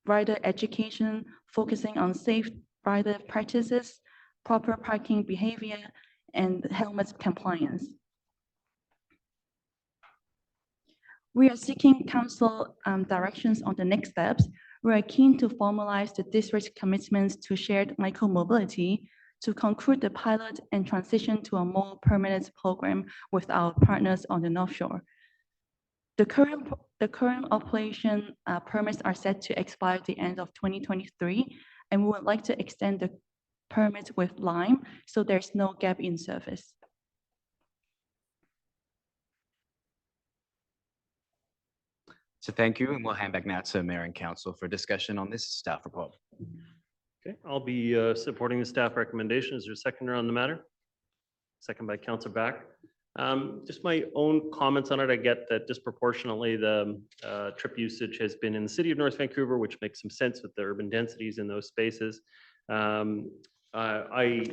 Q: rider education, focusing on safe rider practices, proper parking behavior, and helmet compliance. We are seeking council directions on the next steps. We are keen to formalize the district's commitments to shared micro-mobility to conclude the pilot and transition to a more permanent program with our partners on the North Shore. The current operation permits are set to expire at the end of 2023, and we would like to extend the permit with Lime so there's no gap in service.
H: So thank you, and we'll hand back now to Mayor and Council for discussion on this staff report.
A: Okay, I'll be supporting the staff recommendation. Is there a seconder on the matter? Second by Councillor Back. Just my own comments on it. I get that disproportionately the trip usage has been in the City of North Vancouver, which makes some sense with the urban densities in those spaces. I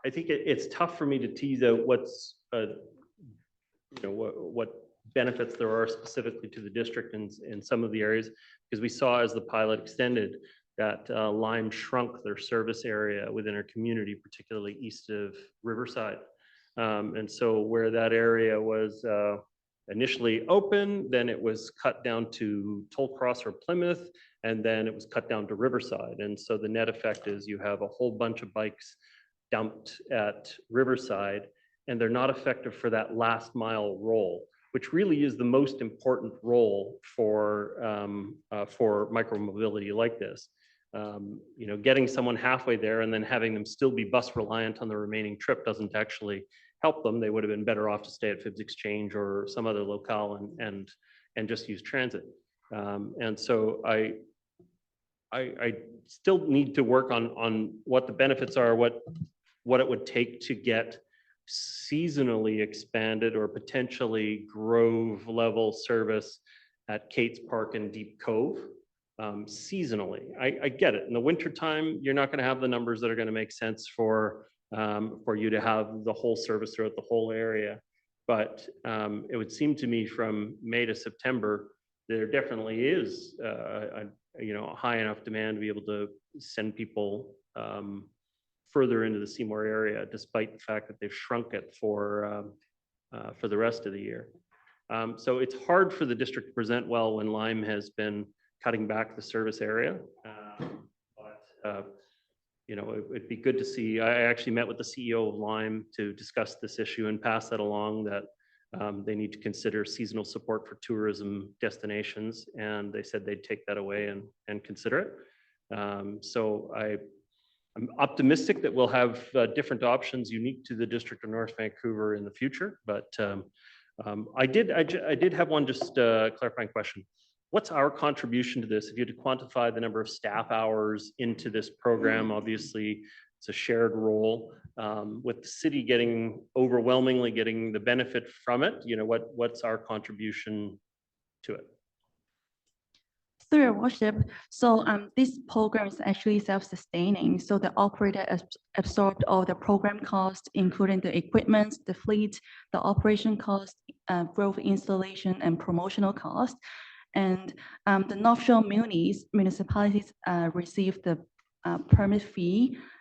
A: think it's tough for me to tease out what's what benefits there are specifically to the district in some of the areas, because we saw as the pilot extended that Lime shrunk their service area within our community, particularly east of Riverside. And so where that area was initially open, then it was cut down to Tollcross or Plymouth, and then it was cut down to Riverside. And so the net effect is you have a whole bunch of bikes dumped at Riverside, and they're not effective for that last mile role, which really is the most important role for micromobility like this. You know, getting someone halfway there and then having them still be bus reliant on the remaining trip doesn't actually help them. They would have been better off to stay at Phibbs Exchange or some other locale and just use transit. And so I still need to work on what the benefits are, what it would take to get seasonally expanded or potentially Grove level service at Kate's Park and Deep Cove seasonally. I get it. In the wintertime, you're not going to have the numbers that are going to make sense for you to have the whole service throughout the whole area. But it would seem to me from May to September, there definitely is a high enough demand to be able to send people further into the Seymour area, despite the fact that they've shrunk it for the rest of the year. So it's hard for the district to present well when Lyme has been cutting back the service area. You know, it'd be good to see. I actually met with the CEO of Lyme to discuss this issue and pass that along, that they need to consider seasonal support for tourism destinations. And they said they'd take that away and consider it. So I'm optimistic that we'll have different options unique to the District of North Vancouver in the future. But I did have one just clarifying question. What's our contribution to this? If you had to quantify the number of staff hours into this program, obviously it's a shared role. With the city overwhelmingly getting the benefit from it, you know, what's our contribution to it?
Q: Through your worship, so this program is actually self-sustaining. So the operator absorbed all the program costs, including the equipment, the fleet, the operation cost, growth installation, and promotional cost. And the North Shore municipalities receive the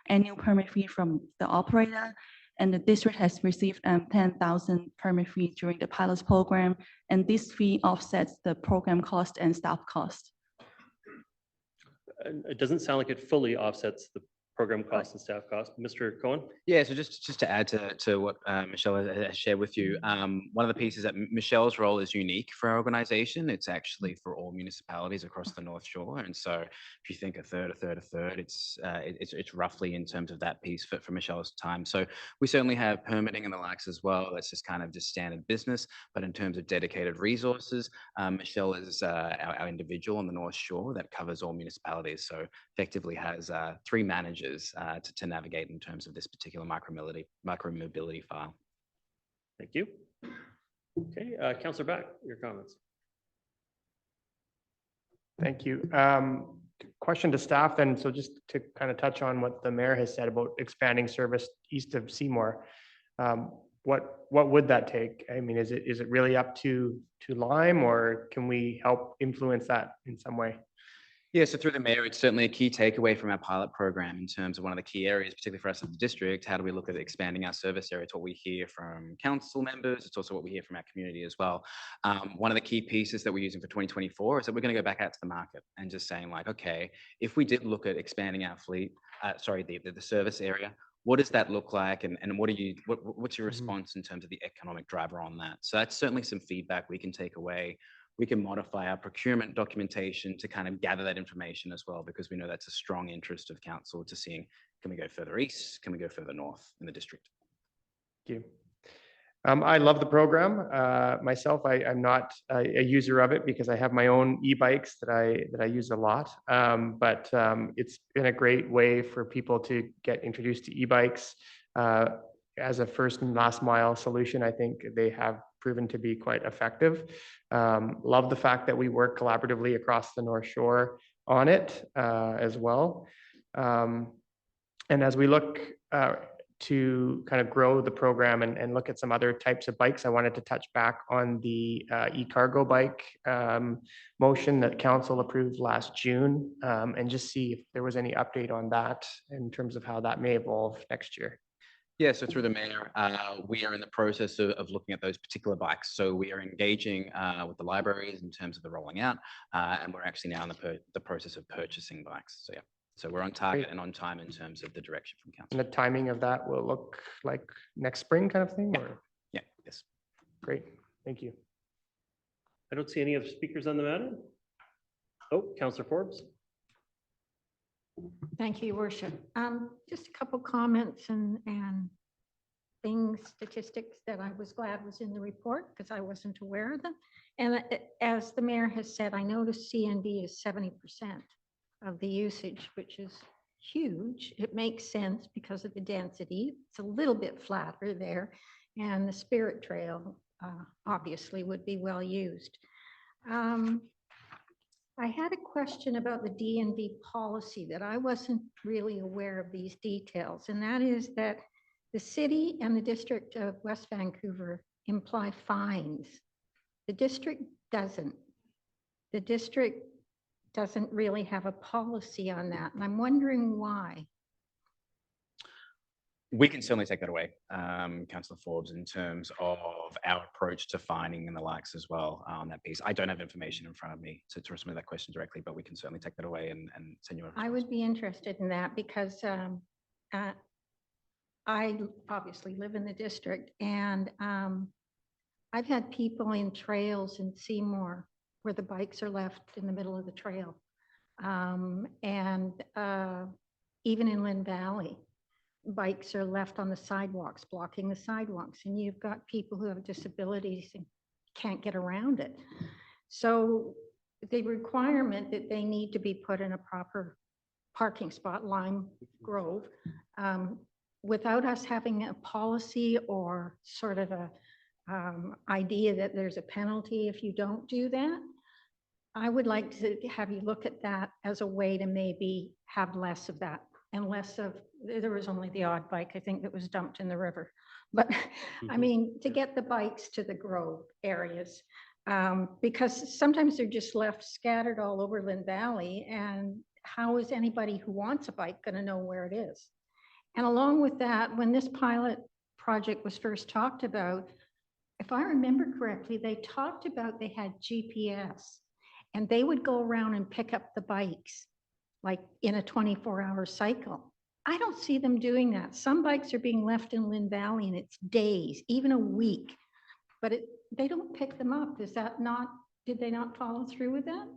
Q: annual permit fee from the operator. And the district has received 10,000 permit fee during the pilot program. And this fee offsets the program cost and staff cost.
A: It doesn't sound like it fully offsets the program costs and staff costs. Mr. Cohen?
H: Yeah, so just to add to what Michelle has shared with you, one of the pieces that Michelle's role is unique for our organization. It's actually for all municipalities across the North Shore. And so if you think a third, it's roughly in terms of that piece for Michelle's time. So we certainly have permitting and the likes as well. That's just kind of just standard business. But in terms of dedicated resources, Michelle is our individual on the North Shore that covers all municipalities. So effectively has 3 managers to navigate in terms of this particular micromobility file.
A: Thank you. Okay, Councillor Back, your comments.
L: Thank you. Question to staff then. So just to kind of touch on what the mayor has said about expanding service east of Seymour, what would that take? I mean, is it really up to Lyme, or can we help influence that in some way?
H: Yeah, so through the mayor, it's certainly a key takeaway from our pilot program in terms of one of the key areas, particularly for us as the district. How do we look at expanding our service area? It's what we hear from council members. It's also what we hear from our community as well. One of the key pieces that we're using for 2024 is that we're going to go back out to the market and just saying like, okay, if we did look at expanding our fleet, the service area, what does that look like? And what's your response in terms of the economic driver on that? So that's certainly some feedback we can take away. We can modify our procurement documentation to kind of gather that information as well, because we know that's a strong interest of council to seeing, can we go further east? Can we go further north in the district?
L: Thank you. I love the program. Myself, I'm not a user of it because I have my own e-bikes that I use a lot. But it's been a great way for people to get introduced to e-bikes as a first and last mile solution. I think they have proven to be quite effective. Love the fact that we work collaboratively across the North Shore on it as well. And as we look to kind of grow the program and look at some other types of bikes, I wanted to touch back on the e-cargo bike motion that council approved last June, and just see if there was any update on that in terms of how that may evolve next year.
H: Yeah, so through the mayor, we are in the process of looking at those particular bikes. So we are engaging with the libraries in terms of the rolling out, and we're actually now in the process of purchasing bikes. So yeah. So we're on target and on time in terms of the direction from council.
L: And the timing of that will look like next spring kind of thing, or?
H: Yeah, yes.
L: Great, thank you.
A: I don't see any other speakers on the matter. Oh, Councillor Forbes.
O: Thank you, Your Worship. Just a couple comments and things, statistics that I was glad was in the report because I wasn't aware of them. And as the mayor has said, I noticed CND is 70% of the usage, which is huge. It makes sense because of the density. It's a little bit flatter there, and the Spirit Trail obviously would be well used. I had a question about the DNV policy that I wasn't really aware of these details, and that is that the city and the district of West Vancouver imply fines. The district doesn't. The district doesn't really have a policy on that, and I'm wondering why.
H: We can certainly take that away, Councillor Forbes, in terms of our approach to finding and the likes as well on that piece. I don't have information in front of me to respond to that question directly, but we can certainly take that away and send you a response.
O: I would be interested in that because I obviously live in the district, and I've had people in trails in Seymour where the bikes are left in the middle of the trail. Even in Lynn Valley, bikes are left on the sidewalks, blocking the sidewalks, and you've got people who have disabilities and can't get around it. So the requirement that they need to be put in a proper parking spot, Lime Grove, without us having a policy or sort of a idea that there's a penalty if you don't do that, I would like to have you look at that as a way to maybe have less of that and less of, there was only the odd bike, I think, that was dumped in the river. But I mean, to get the bikes to the Grove areas, because sometimes they're just left scattered all over Lynn Valley, and how is anybody who wants a bike going to know where it is? And along with that, when this pilot project was first talked about, if I remember correctly, they talked about they had GPS and they would go around and pick up the bikes like in a 24-hour cycle. I don't see them doing that. Some bikes are being left in Lynn Valley and it's days, even a week, but they don't pick them up. Is that not, did they not follow through with that?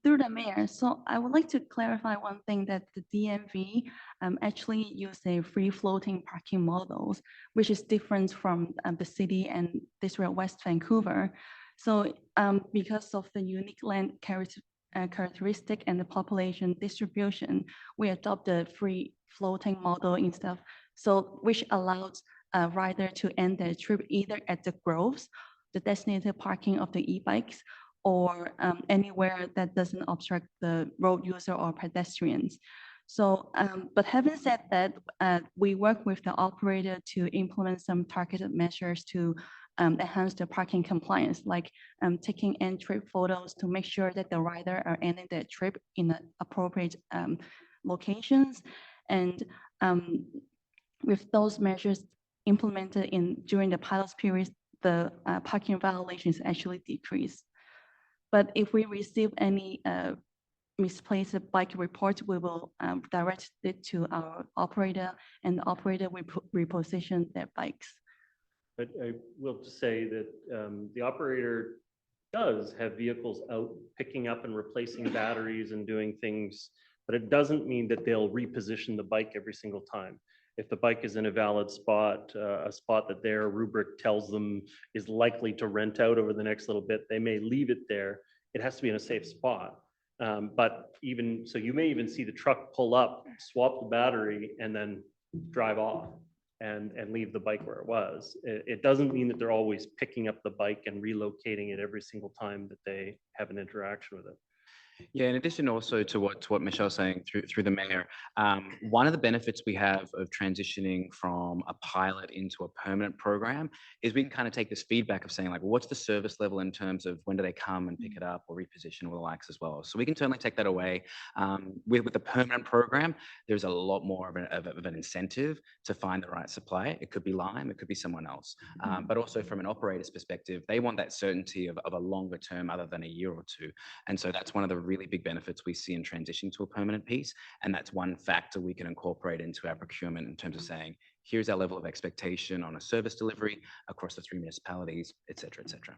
Q: Through the mayor, so I would like to clarify one thing, that the DMV actually use a free floating parking models, which is different from the city and district of West Vancouver. So because of the unique land characteristic and the population distribution, we adopt the free floating model instead, so which allows a rider to end their trip either at the groves, the designated parking of the e-bikes, or anywhere that doesn't obstruct the road user or pedestrians. So, but having said that, we work with the operator to implement some targeted measures to enhance the parking compliance, like taking end-trip photos to make sure that the rider are ending their trip in the appropriate locations. And with those measures implemented during the pilot period, the parking violations actually decrease. But if we receive any misplaced bike reports, we will direct it to our operator, and the operator will reposition their bikes.
A: But I will say that the operator does have vehicles out picking up and replacing batteries and doing things, but it doesn't mean that they'll reposition the bike every single time. If the bike is in a valid spot, a spot that their rubric tells them is likely to rent out over the next little bit, they may leave it there. It has to be in a safe spot. But even so, you may even see the truck pull up, swap the battery, and then drive off and leave the bike where it was. It doesn't mean that they're always picking up the bike and relocating it every single time that they have an interaction with it.
H: Yeah, in addition also to what Michelle's saying through the mayor, one of the benefits we have of transitioning from a pilot into a permanent program is we can kind of take this feedback of saying like, well, what's the service level in terms of when do they come and pick it up or reposition or the likes as well. So we can certainly take that away. With the permanent program, there's a lot more of an incentive to find the right supplier. It could be Lime, it could be someone else. But also from an operator's perspective, they want that certainty of a longer term other than a year or two. And so that's one of the really big benefits we see in transitioning to a permanent piece. And that's one factor we can incorporate into our procurement in terms of saying, here's our level of expectation on a service delivery across the 3 municipalities, et cetera, et cetera.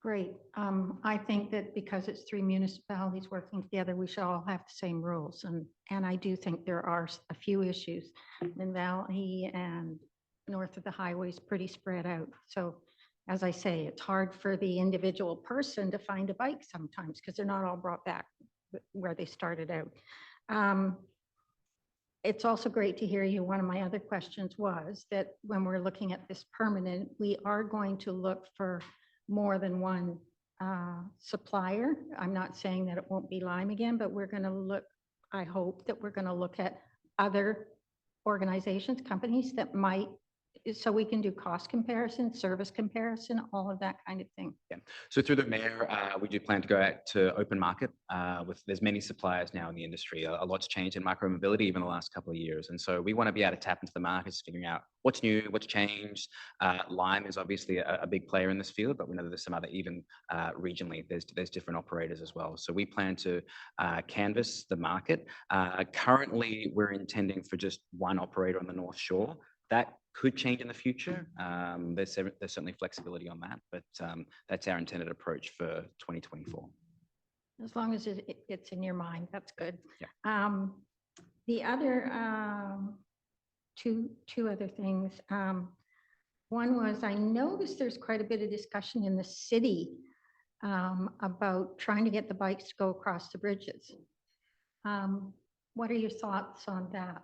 O: Great. I think that because it's 3 municipalities working together, we should all have the same rules. And I do think there are a few issues in Valley and north of the highway is pretty spread out. So as I say, it's hard for the individual person to find a bike sometimes because they're not all brought back where they started out. It's also great to hear you. One of my other questions was that when we're looking at this permanent, we are going to look for more than one supplier. I'm not saying that it won't be Lime again, but we're going to look, I hope that we're going to look at other organizations, companies that might, so we can do cost comparison, service comparison, all of that kind of thing.
H: Yeah. So through the mayor, we do plan to go out to open market there's many suppliers now in the industry. A lot's changed in micromobility even the last couple of years. And so we want to be able to tap into the markets, figuring out what's new, what's changed. Lime is obviously a big player in this field, but we know that there's some other, even regionally, there's different operators as well. So we plan to canvass the market. Currently, we're intending for just one operator on the North Shore. That could change in the future. There's certainly flexibility on that, but that's our intended approach for 2024.
O: As long as it's in your mind, that's good.
H: Yeah.
O: The other two other things. One was I noticed there's quite a bit of discussion in the city about trying to get the bikes to go across the bridges. What are your thoughts on that?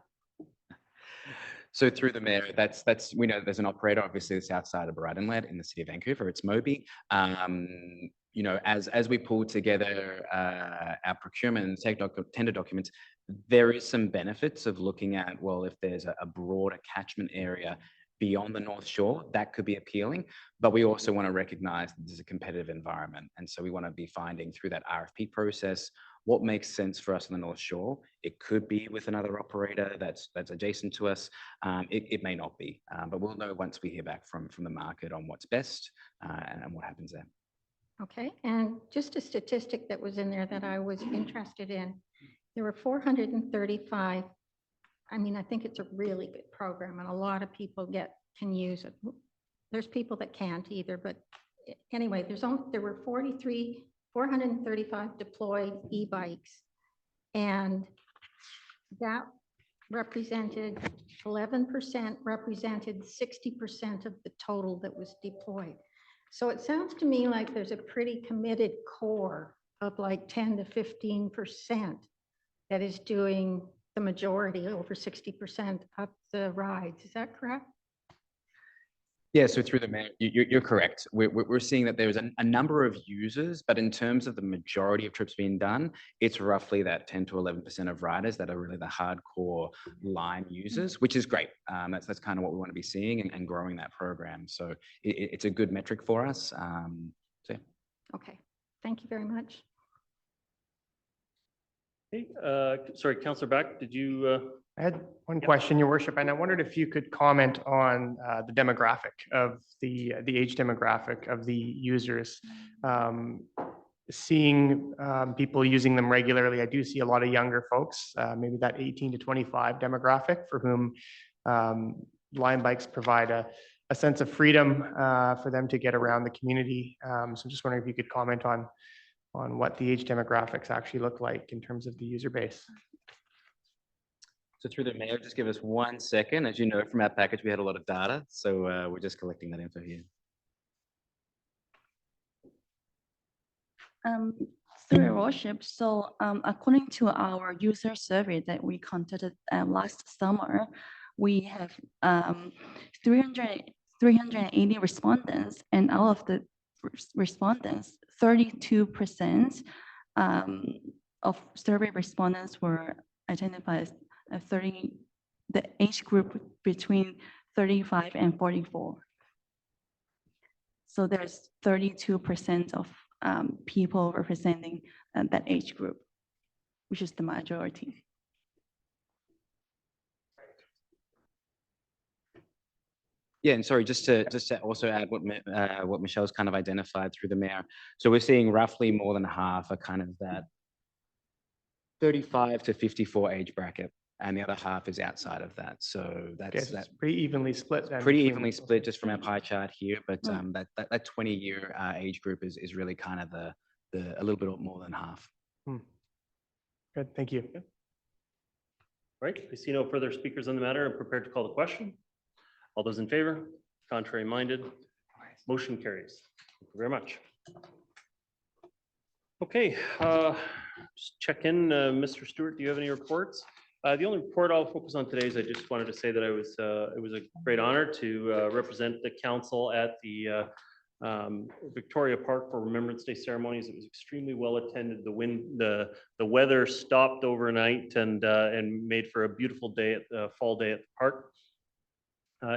H: So through the mayor, we know there's an operator, obviously the south side of Bradenled in the city of Vancouver, it's Moby. You know, as we pull together our procurement and tender documents, there is some benefits of looking at, well, if there's a broader catchment area beyond the North Shore, that could be appealing. But we also want to recognize that there's a competitive environment. And so we want to be finding through that RFP process what makes sense for us on the North Shore. It could be with another operator that's adjacent to us. It may not be, but we'll know once we hear back from the market on what's best and what happens there.
O: Okay, and just a statistic that was in there that I was interested in. There were 435. I mean, I think it's a really good program and a lot of people can use it. There's people that can't either, but anyway, there were 435 deployed e-bikes, and that represented 11% represented 60% of the total that was deployed. So it sounds to me like there's a pretty committed core of like 10 to 15% that is doing the majority, over 60% up the rides. Is that correct?
H: Yeah, so through the mayor, you're correct. We're seeing that there's a number of users, but in terms of the majority of trips being done, it's roughly that 10 to 11% of riders that are really the hardcore Lime users, which is great. That's kind of what we want to be seeing and growing that program. So it's a good metric for us. So yeah.
O: Okay, thank you very much.
A: Hey, sorry, Councillor Beck, did you?
L: I had one question, Your Worship, and I wondered if you could comment on the demographic of the age demographic of the users. Seeing people using them regularly, I do see a lot of younger folks, maybe that 18 to 25 demographic for whom Lime bikes provide a sense of freedom for them to get around the community. So I'm just wondering if you could comment on what the age demographics actually look like in terms of the user base.
H: So through the mayor, just give us 1 second. As you know, from our package, we had a lot of data. So we're just collecting that info here.
Q: Through your worship, so according to our user survey that we conducted last summer, we have 380 respondents, and out of the respondents, 32% of survey respondents were identified as the age group between 35 and 44. So there's 32% of people representing that age group, which is the majority.
H: Yeah, and sorry, just to also add what Michelle's kind of identified through the mayor. So we're seeing roughly more than half are kind of that 35 to 54 age bracket, and the other half is outside of that. So
L: Okay,
H: that's
L: so it's pretty evenly split then.
H: pretty
L: between
H: evenly
L: those.
H: split just from our pie chart here, but
L: Mm.
H: that 20-year age group is really kind of the a little bit more than half.
L: Good, thank you.
A: Right, I see no further speakers on the matter. I'm prepared to call the question. All those in favor? Contrary minded? Motion carries. Thank you very much. Okay, just check in. Mr. Stewart, do you have any reports? The only report I'll focus on today is I just wanted to say that it was a great honor to represent the council at the Victoria Park for Remembrance Day ceremonies. It was extremely well attended. The weather stopped overnight and made for a beautiful day at the fall day at the park.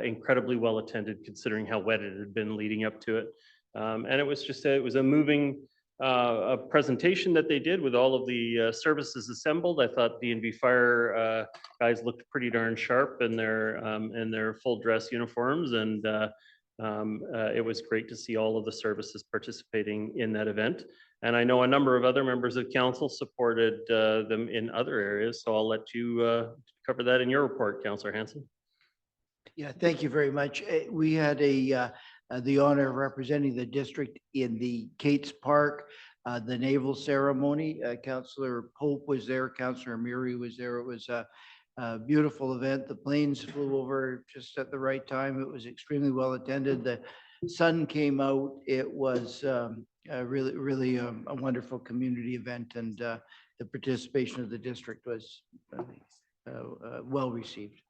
A: Incredibly well attended considering how wet it had been leading up to it. And it was just it was a moving a presentation that they did with all of the services assembled. I thought D&B Fire guys looked pretty darn sharp in their full dress uniforms, and it was great to see all of the services participating in that event. And I know a number of other members of council supported them in other areas, so I'll let you cover that in your report, Councillor Hanson.
G: Yeah, thank you very much. We had the honor of representing the district in the Kates Park, the naval ceremony. Councillor Pope was there, Councillor Amiri was there. It was a beautiful event. The planes flew over just at the right time. It was extremely well attended. The sun came out. It was really a wonderful community event, and the participation of the district was well received.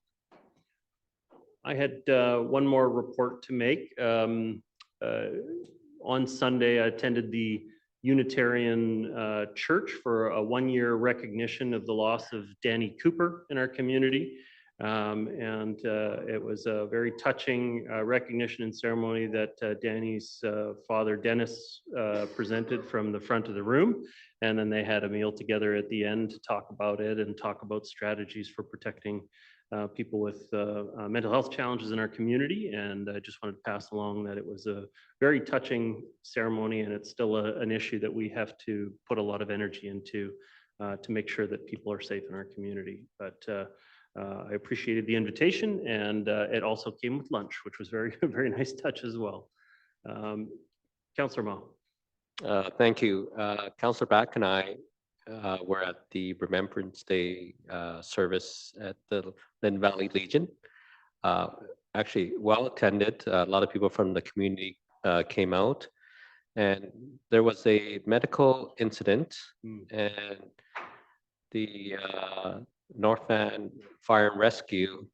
A: I had one more report to make. On Sunday, I attended the Unitarian Church for a one-year recognition of the loss of Danny Cooper in our community. It was a very touching recognition and ceremony that Danny's father, Dennis, presented from the front of the room. And then they had a meal together at the end to talk about it and talk about strategies for protecting people with mental health challenges in our community. And I just wanted to pass along that it was a very touching ceremony, and it's still an issue that we have to put a lot of energy into to make sure that people are safe in our community. But I appreciated the invitation, and it also came with lunch, which was very, very nice touch as well. Councillor Ma.
K: Thank you. Councillor Back and I were at the Remembrance Day service at the Lynn Valley Legion. Actually, well attended. A lot of people from the community came out, and there was a medical incident, and the North Van Fire and Rescue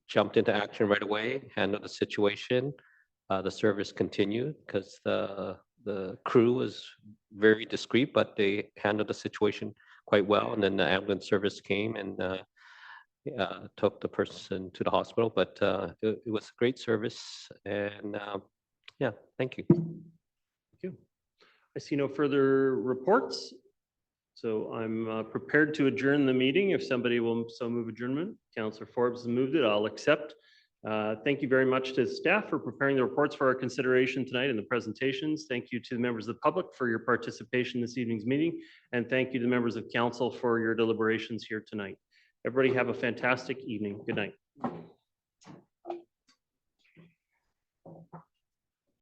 K: jumped into action right away, handled the situation. The service continued because the crew was very discreet, but they handled the situation quite well. And then the ambulance service came and took the person to the hospital. But it was a great service. And yeah, thank you.
A: Thank you. I see no further reports. So I'm prepared to adjourn the meeting if somebody will so move adjournment. Councillor Forbes has moved it. I'll accept. Thank you very much to staff for preparing the reports for our consideration tonight and the presentations. Thank you to the members of the public for your participation in this evening's meeting. And thank you to the members of council for your deliberations here tonight. Everybody have a fantastic evening. Good night.